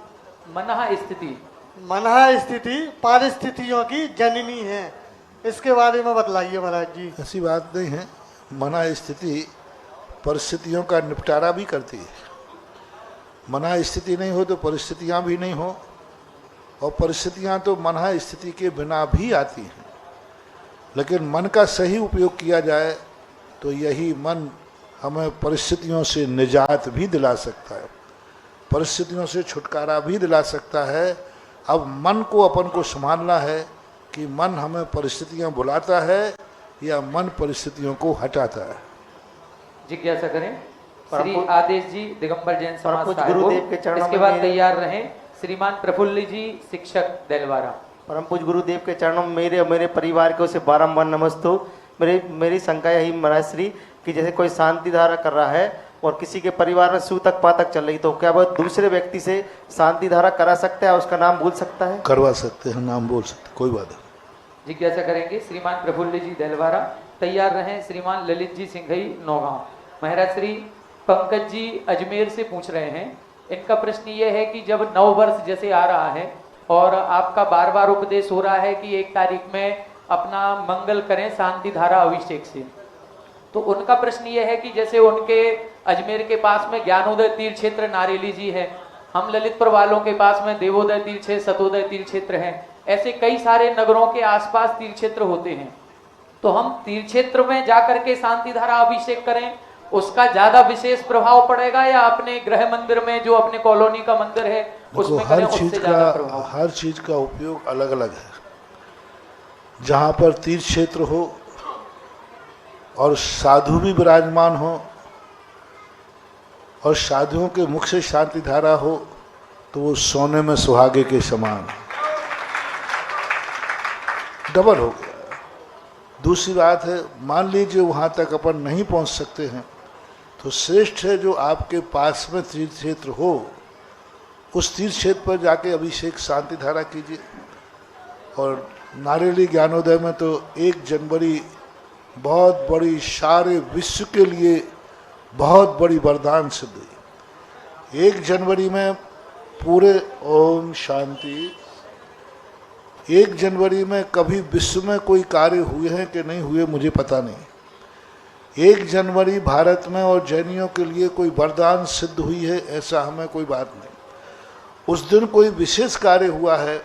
मनहा स्थिति, मनहा स्थिति पारिस्थितियों की जननी है, इसके बारे में बतलाइए महाराज जी। ऐसी बात नहीं है, मना स्थिति परिस्थितियों का निपटारा भी करती है। मना स्थिति नहीं हो तो परिस्थितियां भी नहीं हो, और परिस्थितियां तो मना स्थिति के बिना भी आती हैं। लेकिन मन का सही उपयोग किया जाए तो यही मन हमें परिस्थितियों से निजात भी दिला सकता है, परिस्थितियों से छुटकारा भी दिला सकता है। अब मन को अपन को संभालना है कि मन हमें परिस्थितियां बुलाता है या मन परिस्थितियों को हटाता है। जिज्ञासा करें श्री आदेश जी दिगंबर जैन समाज गुरुदेव के चरणों इसके बाद तैयार रहें श्रीमान प्रफुल्ल जी शिक्षक देलवारा। परम पूज्य गुरुदेव के चरणों में मेरे और मेरे परिवार को से बारंबार नमस्तु। मेरी शंका यही महाराज श्री कि जैसे कोई शांति धारा कर रहा है और किसी के परिवार में सूतक पातक चल रही, तो क्या वो दूसरे व्यक्ति से शांति धारा करा सकता है, उसका नाम बोल सकता है? करवा सकते हैं, नाम बोल सकते, कोई बात नहीं। जिज्ञासा करेंगे श्रीमान प्रफुल्ल जी देलवारा, तैयार रहें श्रीमान ललित जी सिंघई नौगांव। महाराज श्री पंकज जी अजमेर से पूछ रहे हैं, इनका प्रश्न ये है कि जब नव वर्ष जैसे आ रहा है और आपका बार बार उपदेश हो रहा है कि 1 तारीख में अपना मंगल करें शांति धारा अभिषेक से, तो उनका प्रश्न ये है कि जैसे उनके अजमेर के पास में ज्ञानोदय तीर्थ क्षेत्र नारेली जी है, हम ललितपुर वालों के पास में देवोदय तीर्थ क्षेत्र, सतोदय तीर्थ क्षेत्र है, ऐसे कई सारे नगरों के आसपास तीर्थ क्षेत्र होते हैं, तो हम तीर्थ क्षेत्र में जाकर के शांति धारा अभिषेक करें, उसका ज्यादा विशेष प्रभाव पड़ेगा या अपने गृह मंदिर में जो अपने कॉलोनी का मंदिर है उसमें करें, उससे ज्यादा प्रभाव? हर चीज का उपयोग अलग अलग है। जहाँ पर तीर्थ क्षेत्र हो और साधु भी विराजमान हो और साधुओं के मुख से शांति धारा हो, तो वो सोने में सुहागे के समान डबल हो गया। दूसरी बात है, मान लीजिए वहाँ तक अपन नहीं पहुँच सकते हैं, तो श्रेष्ठ है जो आपके पास में तीर्थ क्षेत्र हो, उस तीर्थ क्षेत्र पर जाके अभिषेक शांति धारा कीजिए। और नारेली ज्ञानोदय में तो 1 जनवरी बहुत बड़ी, सारे विश्व के लिए बहुत बड़ी वरदान सिद्ध हुई। 1 जनवरी में पूरे, ओम शांति, 1 जनवरी में कभी विश्व में कोई कार्य हुए हैं कि नहीं हुए मुझे पता नहीं। 1 जनवरी भारत में और जैनियों के लिए कोई वरदान सिद्ध हुई है ऐसा हमें कोई बात नहीं। उस दिन कोई विशेष कार्य हुआ है,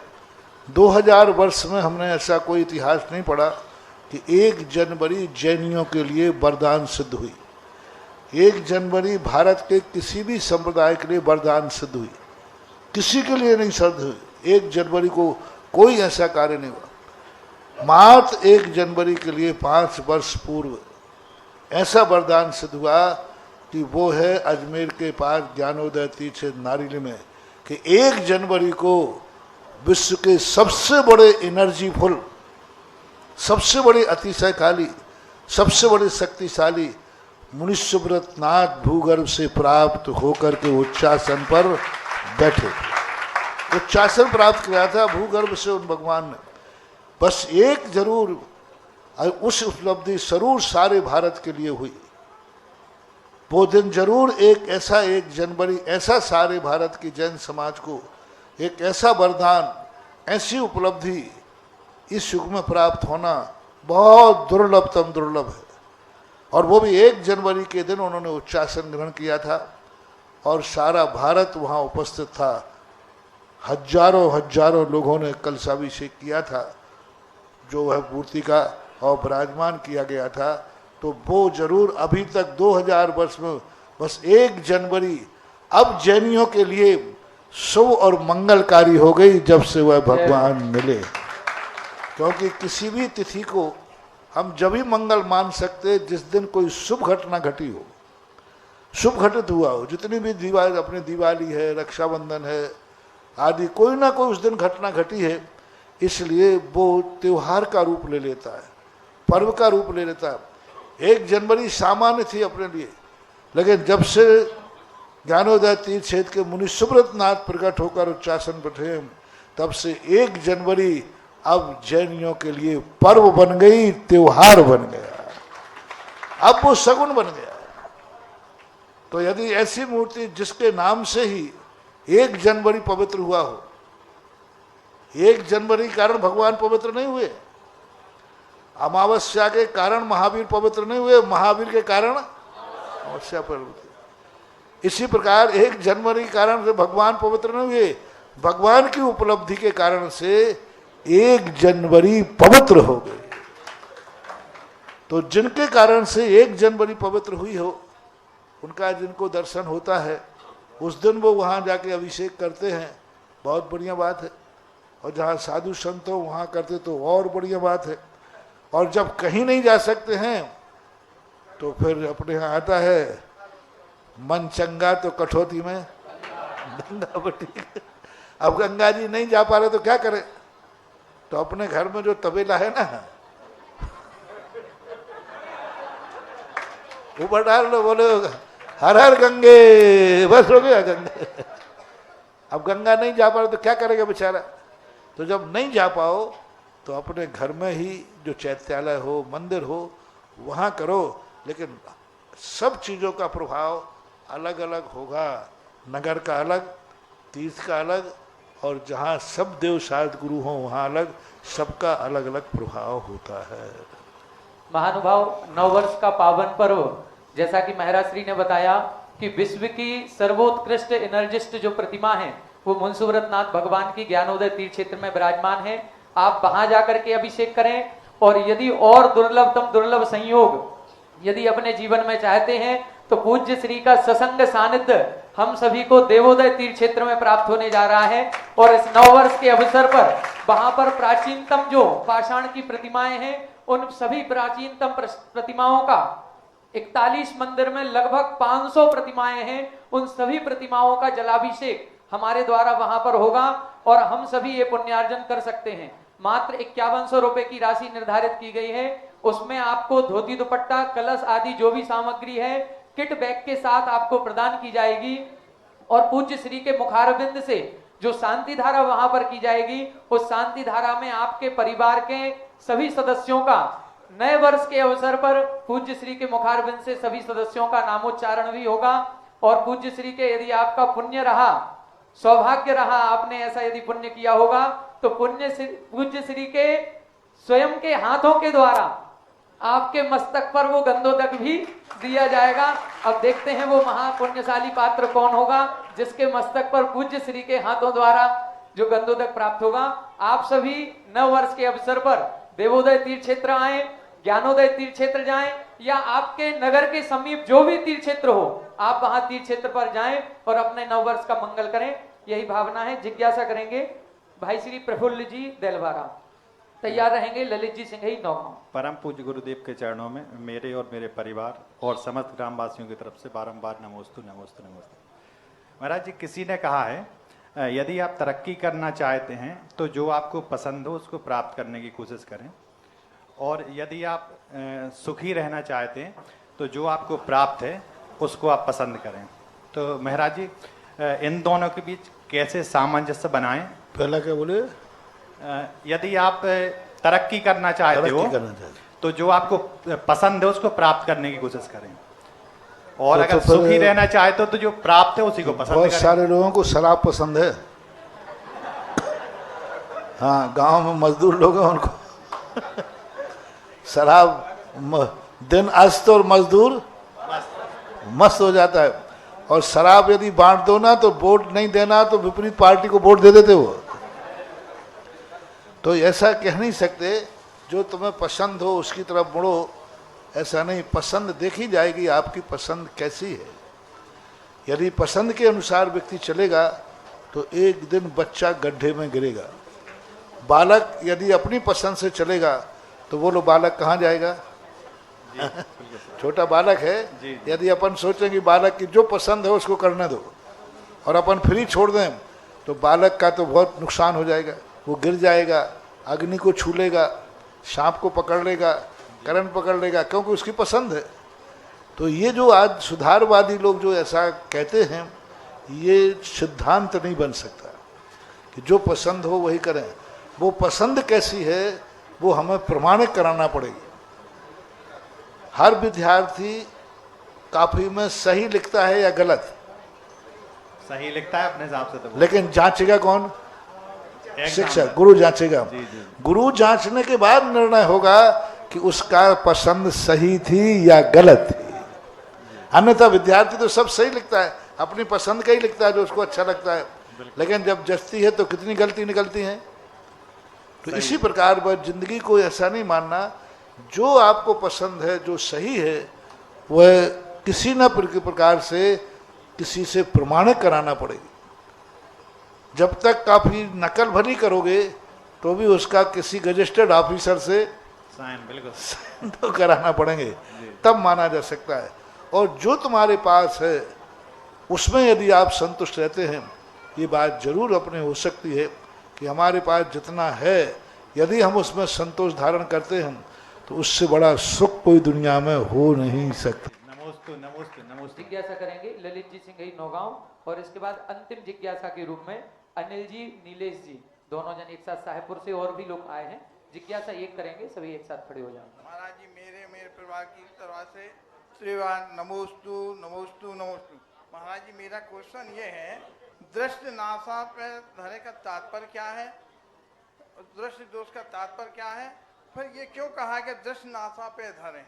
2000 वर्ष में हमने ऐसा कोई इतिहास नहीं पढ़ा कि 1 जनवरी जैनियों के लिए वरदान सिद्ध हुई। 1 जनवरी भारत के किसी भी संप्रदाय के लिए वरदान सिद्ध हुई, किसी के लिए नहीं सिद्ध हुई। 1 जनवरी को कोई ऐसा कार्य नहीं हुआ। मात्र 1 जनवरी के लिए 5 वर्ष पूर्व ऐसा वरदान सिद्ध हुआ कि वो है अजमेर के पास ज्ञानोदय तीर्थ नारिली में, कि 1 जनवरी को विश्व के सबसे बड़े एनर्जीफुल, सबसे बड़े अतिशयशाली, सबसे बड़े शक्तिशाली मुनीश्वरत नाथ भूगर्भ से प्राप्त होकर के उच्चासन पर बैठे। उच्चासन प्राप्त किया था भूगर्भ से उन भगवान ने। बस एक जरूर उस उपलब्धि जरूर सारे भारत के लिए हुई। वो दिन जरूर एक ऐसा 1 जनवरी ऐसा सारे भारत की जैन समाज को एक ऐसा वरदान, ऐसी उपलब्धि इस युग में प्राप्त होना बहुत दुर्लभतम दुर्लभ है। और वो भी 1 जनवरी के दिन उन्होंने उच्चासन ग्रहण किया था और सारा भारत वहाँ उपस्थित था। हजारों लोगों ने कलशाभिषेक किया था, जो है मूर्ति का, और विराजमान किया गया था। तो वो जरूर अभी तक 2000 वर्ष में बस 1 जनवरी अब जैनियों के लिए शुभ और मंगलकारी हो गई जब से वह भगवान मिले। क्योंकि किसी भी तिथि को हम जब ही मंगल मान सकते जिस दिन कोई शुभ घटना घटी हो, शुभ घटित हुआ हो। जितनी भी दिवाली, अपनी दिवाली है, रक्षाबंधन है आदि, कोई ना कोई उस दिन घटना घटी है, इसलिए वो त्योहार का रूप ले लेता है, पर्व का रूप ले लेता है। 1 जनवरी सामान्य थी अपने लिए, लेकिन जब से ज्ञानोदय तीर्थ क्षेत्र के मुनीश्वरत नाथ प्रकट होकर उच्चासन बैठे, तब से 1 जनवरी अब जैनियों के लिए पर्व बन गई, त्योहार बन गया, अब वो शगुन बन गया। तो यदि ऐसी मूर्ति जिसके नाम से ही 1 जनवरी पवित्र हुआ हो, 1 जनवरी के कारण भगवान पवित्र नहीं हुए, अमावस्या के कारण महावीर पवित्र नहीं हुए, महावीर के कारण अमावस्या पवित्र। इसी प्रकार 1 जनवरी के कारण से भगवान पवित्र नहीं हुए, भगवान की उपलब्धि के कारण से 1 जनवरी पवित्र हो गई। तो जिनके कारण से 1 जनवरी पवित्र हुई हो, उनका जिनको दर्शन होता है उस दिन वो वहाँ जाके अभिषेक करते हैं, बहुत बढ़िया बात है। और जहाँ साधु संत हो वहाँ करते तो और बढ़िया बात है। और जब कहीं नहीं जा सकते हैं तो फिर अपने यहाँ आता है मन चंगा तो कठौती में गंगा बटी। अब गंगा जी नहीं जा पा रहे तो क्या करें, तो अपने घर में जो तबेला है ना ऊपर डाल लो, बोले हर हर गंगे, बस हो गया गंगे। अब गंगा नहीं जा पा रहे तो क्या करेगा बेचारा। तो जब नहीं जा पाओ तो अपने घर में ही जो चैत्यालय हो, मंदिर हो, वहाँ करो। लेकिन सब चीज़ों का प्रभाव अलग अलग होगा, नगर का अलग, तीर्थ का अलग, और जहाँ सब देव शायद गुरु हों वहाँ अलग, सबका अलग अलग प्रभाव होता है। महानुभाव, 9 वर्ष का पावन पर्व, जैसा कि महाराज श्री ने बताया कि विश्व की सर्वोत्कृष्ट एनर्जिस्ट जो प्रतिमा है वो मुनीश्वरत नाथ भगवान की ज्ञानोदय तीर्थ क्षेत्र में विराजमान है। आप वहां जाकर के अभिषेक करें, और यदि और दुर्लभतम दुर्लभ संयोग यदि अपने जीवन में चाहते हैं तो पूज्य श्री का ससंग सानिध्य हम सभी को देवोदय तीर्थ क्षेत्र में प्राप्त होने जा रहा है। और इस 9 वर्ष के अवसर पर वहां पर प्राचीनतम जो पाषाण की प्रतिमाएं हैं, उन सभी प्राचीनतम प्रतिमाओं का 41 मंदिर में लगभग 500 प्रतिमाएं हैं, उन सभी प्रतिमाओं का जलाभिषेक हमारे द्वारा वहां पर होगा और हम सभी ये पुण्यार्जन कर सकते हैं। मात्र 5100 रुपए की राशि निर्धारित की गई है। उसमें आपको धोती दुपट्टा, कलश आदि जो भी सामग्री है किट बैग के साथ आपको प्रदान की जाएगी। और पूज्य श्री के मुखारबिंद से जो शांति धारा वहां पर की जाएगी, उस शांति धारा में आपके परिवार के सभी सदस्यों का नए वर्ष के अवसर पर पूज्य श्री के मुखारबिंद से सभी सदस्यों का नामोच्चारण भी होगा। और पूज्य श्री के यदि आपका पुण्य रहा, सौभाग्य रहा, आपने ऐसा यदि पुण्य किया होगा, तो पूज्य श्री के स्वयं के हाथों के द्वारा आपके मस्तक पर वो गंधोदक भी दिया जाएगा। अब देखते हैं वो महापुण्यशाली पात्र कौन होगा जिसके मस्तक पर पूज्य श्री के हाथों द्वारा जो गंधोदक प्राप्त होगा। आप सभी नव वर्ष के अवसर पर देवोदय तीर्थ क्षेत्र आए, ज्ञानोदय तीर्थ क्षेत्र जाएं, या आपके नगर के समीप जो भी तीर्थ क्षेत्र हो, आप वहां तीर्थ क्षेत्र पर जाएं और अपने नव वर्ष का मंगल करें, यही भावना है। जिज्ञासा करेंगे भाई श्री प्रफुल्ल जी देलवारा, तैयार रहेंगे ललित जी सिंघई नौगांव। परम पूज्य गुरुदेव के चरणों में मेरे और मेरे परिवार और समस्त ग्रामवासियों की तरफ से बारंबार नमोस्तु नमोस्तु नमोस्तु। महाराज जी, किसी ने कहा है यदि आप तरक्की करना चाहते हैं तो जो आपको पसंद हो उसको प्राप्त करने की कोशिश करें, और यदि आप सुखी रहना चाहते हैं तो जो आपको प्राप्त है उसको आप पसंद करें। तो महाराज जी, इन दोनों के बीच कैसे सामंजस्य बनाएं? पहला क्या बोले? यदि आप तरक्की करना चाहते हो तो जो आपको पसंद है उसको प्राप्त करने की कोशिश करें, और अगर सुखी रहना चाहते हो तो जो प्राप्त है उसी को पसंद करें। बहुत सारे लोगों को शराब पसंद है। हाँ, गांव में मजदूर लोग हैं, उनको शराब दिन अस्त और मजदूर मस्त हो जाता है। और शराब यदि बांट दो ना तो वोट नहीं देना तो विपरीत पार्टी को वोट दे देते हो। तो ऐसा कह नहीं सकते जो तुम्हें पसंद हो उसकी तरफ मुड़ो, ऐसा नहीं। पसंद देखी जाएगी आपकी पसंद कैसी है। यदि पसंद के अनुसार व्यक्ति चलेगा तो एक दिन बच्चा गड्ढे में गिरेगा। बालक यदि अपनी पसंद से चलेगा तो बोलो बालक कहाँ जाएगा? छोटा बालक है, यदि अपन सोचें बालक की जो पसंद है उसको करने दो और अपन फ्री छोड़ दें तो बालक का तो बहुत नुकसान हो जाएगा। वो गिर जाएगा, अग्नि को छू लेगा, सांप को पकड़ लेगा, करंट पकड़ लेगा, क्योंकि उसकी पसंद है। तो ये जो आज सुधारवादी लोग जो ऐसा कहते हैं, ये सिद्धांत नहीं बन सकता कि जो पसंद हो वही करें। वो पसंद कैसी है वो हमें प्रमाणित कराना पड़ेगी। हर विद्यार्थी काफी में सही लिखता है या गलत? सही लिखता है अपने हिसाब से तो, लेकिन जांचेगा कौन? शिक्षक, गुरु जांचेगा। गुरु जांचने के बाद निर्णय होगा कि उसका पसंद सही थी या गलत थी। अन्यथा विद्यार्थी तो सब सही लिखता है, अपनी पसंद का ही लिखता है जो उसको अच्छा लगता है, लेकिन जब जचती है तो कितनी गलती निकलती है। तो इसी प्रकार वह जिंदगी को ऐसा नहीं मानना, जो आपको पसंद है, जो सही है, वह किसी न प्रकार से किसी से प्रमाणित कराना पड़ेगी। जब तक काफी नकल भरी करोगे तो भी उसका किसी रजिस्टर्ड ऑफिसर से साइन तो कराना पड़ेंगे, तब माना जा सकता है। और जो तुम्हारे पास है उसमें यदि आप संतुष्ट रहते हैं, ये बात जरूर अपने हो सकती है कि हमारे पास जितना है यदि हम उसमें संतोष धारण करते हैं तो उससे बड़ा सुख कोई दुनिया में हो नहीं सकता। नमोस्तु नमोस्तु नमोस्तु। जिज्ञासा करेंगे ललित जी सिंघई नौगांव, और इसके बाद अंतिम जिज्ञासा के रूप में अनिल जी, नीलेश जी, दोनों जन एक साथ साहेबपुर से और भी लोग आए हैं। जिज्ञासा एक करेंगे, सभी एक साथ खड़े हो जाएंगे। महाराज जी, मेरे परिवार की तरफ से श्रीवान नमोस्तु नमोस्तु नमोस्तु। महाराज जी, मेरा क्वेश्चन ये है, दृष्टि नासा पे धरे का तात्पर्य क्या है? दृष्टि दोष का तात्पर्य क्या है? फिर ये क्यों कहा कि दृष्टि नासा पे धरें?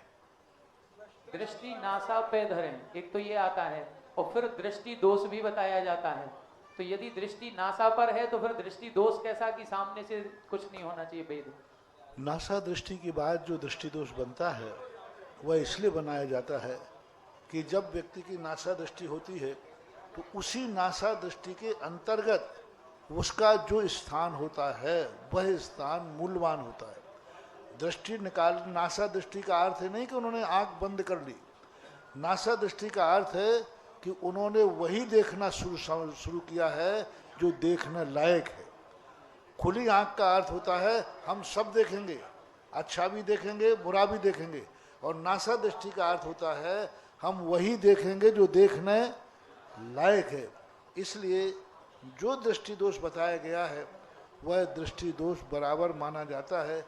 दृष्टि नासा पे धरें, एक तो ये आता है, और फिर दृष्टि दोष भी बताया जाता है। तो यदि दृष्टि नासा पर है तो फिर दृष्टि दोष कैसा कि सामने से कुछ नहीं होना चाहिए वेद? नासा दृष्टि के बाद जो दृष्टि दोष बनता है वह इसलिए बनाया जाता है कि जब व्यक्ति की नासा दृष्टि होती है तो उसी नासा दृष्टि के अंतर्गत उसका जो स्थान होता है वह स्थान मूल्यवान होता है। दृष्टि निकाल, नासा दृष्टि का अर्थ है नहीं कि उन्होंने आंख बंद कर ली। नासा दृष्टि का अर्थ है कि उन्होंने वही देखना शुरू किया है जो देखने लायक है। खुली आंख का अर्थ होता है हम सब देखेंगे, अच्छा भी देखेंगे, बुरा भी देखेंगे, और नासा दृष्टि का अर्थ होता है हम वही देखेंगे जो देखने लायक है। इसलिए जो दृष्टि दोष बताया गया है वह दृष्टि दोष बराबर माना जाता है।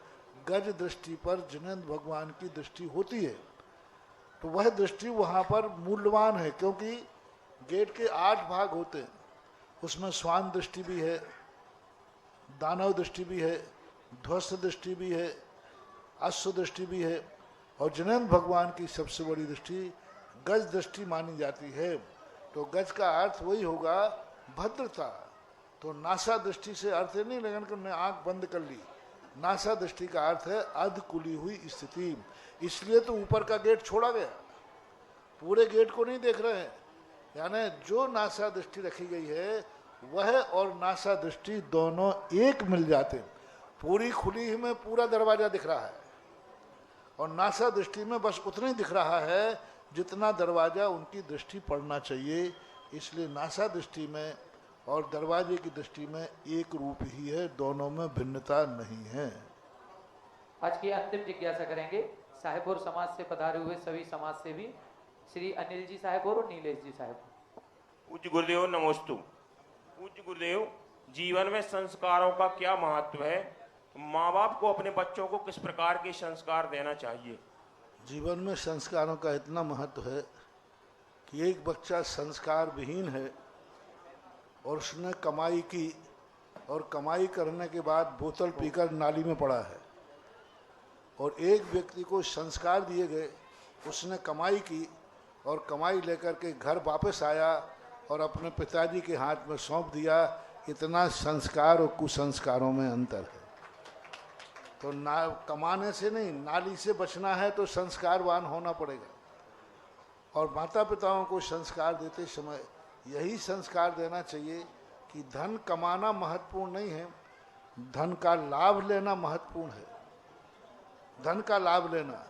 गज दृष्टि पर जिनेंद्र भगवान की दृष्टि होती है तो वह दृष्टि वहाँ पर मूल्यवान है, क्योंकि गेट के 8 भाग होते हैं, उसमें स्वान दृष्टि भी है, दानव दृष्टि भी है, ध्वस्त दृष्टि भी है, अश्व दृष्टि भी है, और जिनेंद्र भगवान की सबसे बड़ी दृष्टि गज दृष्टि मानी जाती है। तो गज का अर्थ वही होगा भद्रता। तो नासा दृष्टि से अर्थ है नहीं, लेकिन उन्होंने आंख बंद कर ली। नासा दृष्टि का अर्थ है अधकुली हुई स्थिति, इसलिए तो ऊपर का गेट छोड़ा गया, पूरे गेट को नहीं देख रहे हैं। यानी जो नासा दृष्टि रखी गई है वह और नासा दृष्टि दोनों एक मिल जाते हैं। पूरी खुली ही में पूरा दरवाजा दिख रहा है और नासा दृष्टि में बस उतना ही दिख रहा है जितना दरवाजा उनकी दृष्टि पड़ना चाहिए। इसलिए नासा दृष्टि में और दरवाजे की दृष्टि में एक रूप ही है, दोनों में भिन्नता नहीं है। आज की अंतिम जिज्ञासा करेंगे साहेबपुर समाज से पधारे हुए सभी समाज सेवी श्री अनिल जी साहेबपुर और नीलेश जी साहेबपुर। पूज्य गुरुदेव नमोस्तु। पूज्य गुरुदेव, जीवन में संस्कारों का क्या महत्व है? माँ बाप को अपने बच्चों को किस प्रकार के संस्कार देना चाहिए? जीवन में संस्कारों का इतना महत्व है कि एक बच्चा संस्कार विहीन है और उसने कमाई की और कमाई करने के बाद बोतल पीकर नाली में पड़ा है, और एक व्यक्ति को संस्कार दिए गए, उसने कमाई की और कमाई लेकर के घर वापस आया और अपने पिताजी के हाथ में सौंप दिया। इतना संस्कार और कुसंस्कारों में अंतर है। तो ना कमाने से नहीं, नाली से बचना है तो संस्कारवान होना पड़ेगा। और माता पिताओं को संस्कार देते समय यही संस्कार देना चाहिए कि धन कमाना महत्वपूर्ण नहीं है, धन का लाभ लेना महत्वपूर्ण है। धन का लाभ लेना,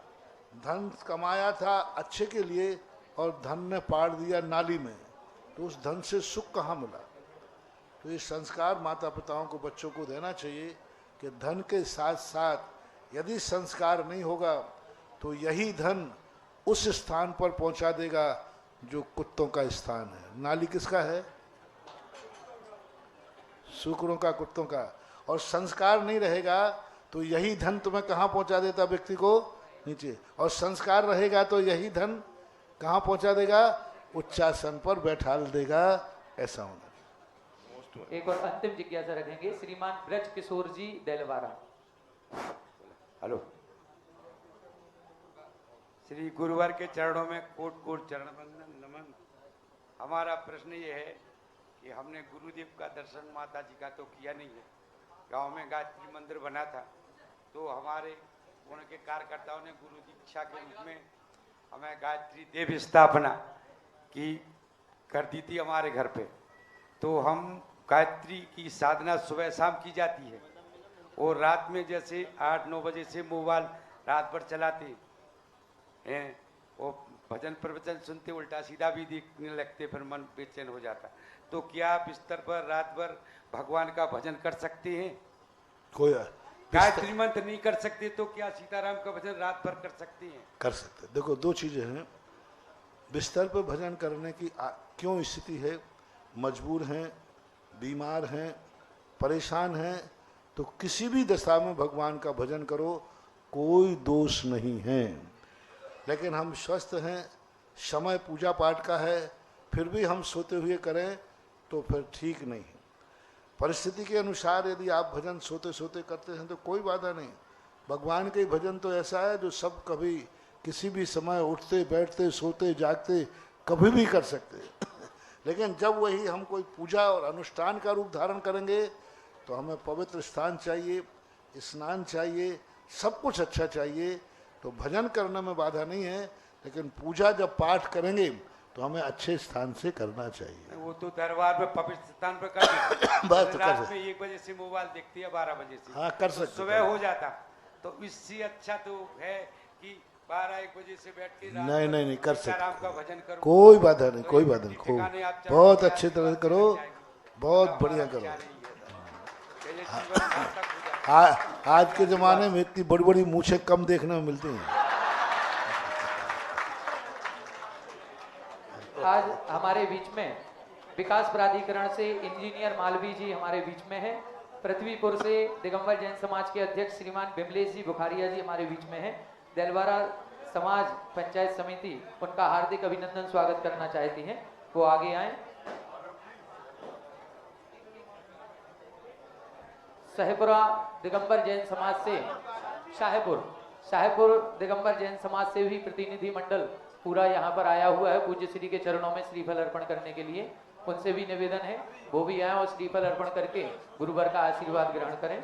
धन कमाया था अच्छे के लिए और धन ने पाड़ दिया नाली में, तो उस धन से सुख कहाँ मिला? तो ये संस्कार माता पिताओं को बच्चों को देना चाहिए कि धन के साथ साथ यदि संस्कार नहीं होगा तो यही धन उस स्थान पर पहुंचा देगा जो कुत्तों का स्थान है। नाली किसका है? शुक्रों का, कुत्तों का। और संस्कार नहीं रहेगा तो यही धन तुम्हें कहाँ पहुंचा देता व्यक्ति को? नीचे। और संस्कार रहेगा तो यही धन कहाँ पहुंचा देगा? उच्चासन पर बैठा देगा। ऐसा होना। एक और अंतिम जिज्ञासा रखेंगे श्रीमान ब्रज किशोर जी देलवारा। हेलो, श्री गुरुवार के चरणों में कोट कोट चरण वंदन नमन। हमारा प्रश्न ये है कि हमने गुरुदेव का दर्शन माता जी का तो किया नहीं है। गांव में गायत्री मंदिर बना था तो हमारे उनके कार्यकर्ताओं ने गुरु दीक्षा के रूप में हमें गायत्री देव स्थापना की कर दी थी हमारे घर पे। तो हम गायत्री की साधना सुबह शाम की जाती है और रात में जैसे 8-9 बजे से मोबाइल रात भर चलाते हैं और भजन प्रवचन सुनते उल्टा सीधा भी देखने लगते, फिर मन बेचैन हो जाता। तो क्या बिस्तर पर रात भर भगवान का भजन कर सकते हैं? कोई गायत्री मंत्र नहीं कर सकते तो क्या सीताराम का भजन रात भर कर सकते हैं? कर सकते। देखो, दो चीजें हैं। बिस्तर पर भजन करने की क्यों स्थिति है? मजबूर हैं, बीमार हैं, परेशान हैं, तो किसी भी दशा में भगवान का भजन करो, कोई दोष नहीं है। लेकिन हम स्वस्थ हैं, समय पूजा पाठ का है, फिर भी हम सोते हुए करें तो फिर ठीक नहीं है। परिस्थिति के अनुसार यदि आप भजन सोते सोते करते हैं तो कोई बाधा नहीं। भगवान के भजन तो ऐसा है जो सब कभी किसी भी समय उठते बैठते सोते जागते कभी भी कर सकते हैं। लेकिन जब वही हम कोई पूजा और अनुष्ठान का रूप धारण करेंगे तो हमें पवित्र स्थान चाहिए, स्नान चाहिए, सब कुछ अच्छा चाहिए। तो भजन करने में बाधा नहीं है, लेकिन पूजा जब पाठ करेंगे तो हमें अच्छे स्थान से करना चाहिए। वो तो दरबार में पवित्र स्थान पर कर बस तो रात में 1 बजे से मोबाइल देखती है 12 बजे से। हाँ, कर तो सकते। सुबह हो जाता तो इससे अच्छा तो है कि 12-1 बजे से बैठ के नहीं कर सीताराम का सकते। भजन करो। कोई बाधा नहीं, कोई बाधा नहीं। बहुत अच्छी तरह करो, बहुत बढ़िया करो। आज के जमाने में इतनी बड़ी बड़ी मूछें कम देखने में मिलती हैं। आज हमारे बीच में विकास प्राधिकरण से इंजीनियर मालवी जी हमारे बीच में है। पृथ्वीपुर से दिगंबर जैन समाज के अध्यक्ष श्रीमान बिमलेश जी बुखारिया जी हमारे बीच में है। देलवारा समाज पंचायत समिति उनका हार्दिक अभिनंदन स्वागत करना चाहती हैं, वो आगे आए। शाहपुरा दिगंबर जैन समाज से शाहपुर दिगंबर जैन समाज से भी प्रतिनिधि मंडल पूरा यहाँ पर आया हुआ है पूज्य श्री के चरणों में श्रीफल अर्पण करने के लिए। उनसे भी निवेदन है वो भी आए और श्रीफल अर्पण करके गुरुवर का आशीर्वाद ग्रहण करें।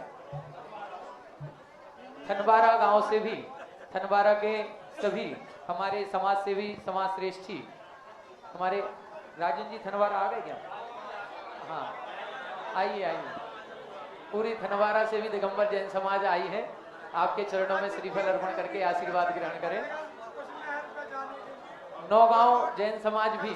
थनवारा गांव से भी, थनवारा के सभी हमारे समाज सेवी समाज श्रेष्ठी हमारे राजन जी थनवारा आ गए क्या? हाँ आइए। पूरी थनवारा से भी दिगंबर जैन समाज आई है, आपके चरणों में श्रीफल अर्पण करके आशीर्वाद ग्रहण करें। नौगांव जैन समाज भी,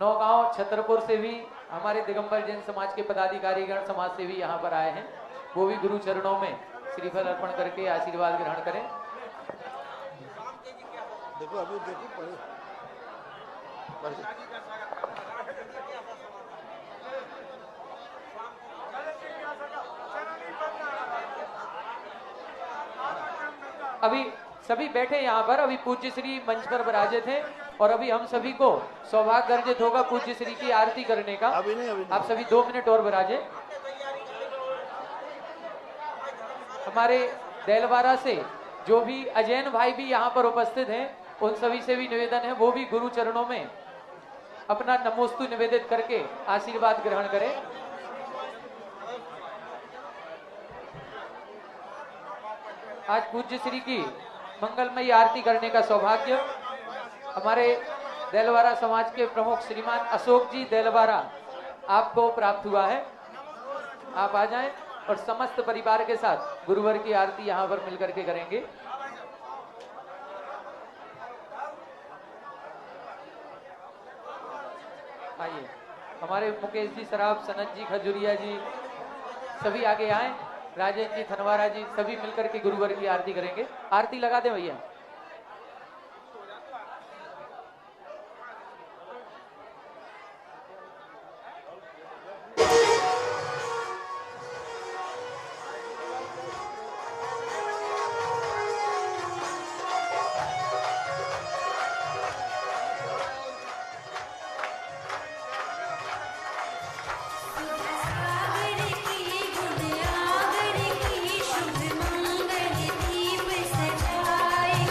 नौगांव छतरपुर से भी हमारे दिगंबर जैन समाज के पदाधिकारीगण समाज से भी यहाँ पर आए हैं, वो भी गुरु चरणों में श्रीफल अर्पण करके आशीर्वाद ग्रहण करें। देखो अभी देखो अभी सभी बैठे यहाँ पर, अभी पूज्य श्री मंच पर विराजित हैं और अभी हम सभी को सौभाग्य अर्जित होगा पूज्य श्री की आरती करने का। अभी नहीं। आप सभी 2 मिनट और विराजे। हमारे देलवारा से जो भी अजैन भाई भी यहाँ पर उपस्थित हैं, उन सभी से भी निवेदन है वो भी गुरु चरणों में अपना नमोस्तु निवेदित करके आशीर्वाद ग्रहण करें। आज पूज्य श्री की मंगलमयी आरती करने का सौभाग्य हमारे देलवारा समाज के प्रमुख श्रीमान अशोक जी देलवारा आपको प्राप्त हुआ है। आप आ जाएं और समस्त परिवार के साथ गुरुवर की आरती यहाँ पर मिलकर के करेंगे। आइए, हमारे मुकेश जी सराफ, सनत जी खजुरिया जी सभी आगे आए, राजेंद्र जी थनवारा जी सभी मिलकर के गुरुवर की आरती करेंगे। आरती लगा दे भैया। सजाए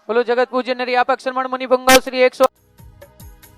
बोलो जगत पूज्य निर्यापक श्रमण मुनि पुंगव श्री 100।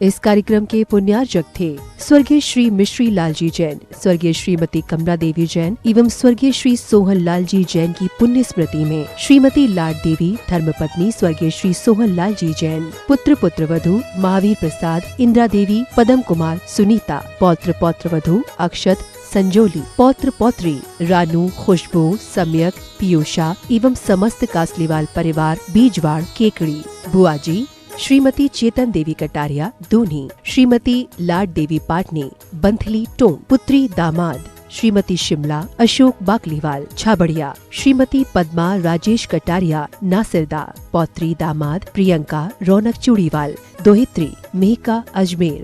इस कार्यक्रम के पुण्यार्चक थे स्वर्गीय श्री मिश्री लालजी जैन, स्वर्गीय श्रीमती कमला देवी जैन एवं स्वर्गीय श्री सोहन लालजी जैन की पुण्य स्मृति में श्रीमती लाड देवी धर्मपत्नी स्वर्गीय श्री सोहन लालजी जैन, पुत्र पुत्रवधू महावीर प्रसाद, इंदिरा देवी, पदम कुमार, सुनीता, पौत्र पौत्रवधू अक्षत, संजोली, पौत्र पौत्री रानू, खुशबू, सम्यक, पीयूषा एवं समस्त कासलीवाल परिवार बीजवाड़ केकड़ी, बुआजी श्रीमती चेतन देवी कटारिया दूनी, श्रीमती लाड देवी पाटनी बंथली टोंक, पुत्री दामाद श्रीमती शिमला अशोक बाकलीवाल छाबड़िया, श्रीमती पद्मा राजेश कटारिया नासिरदा, पौत्री दामाद प्रियंका रौनक चूड़ीवाल, दोहित्री मेहका अजमेर,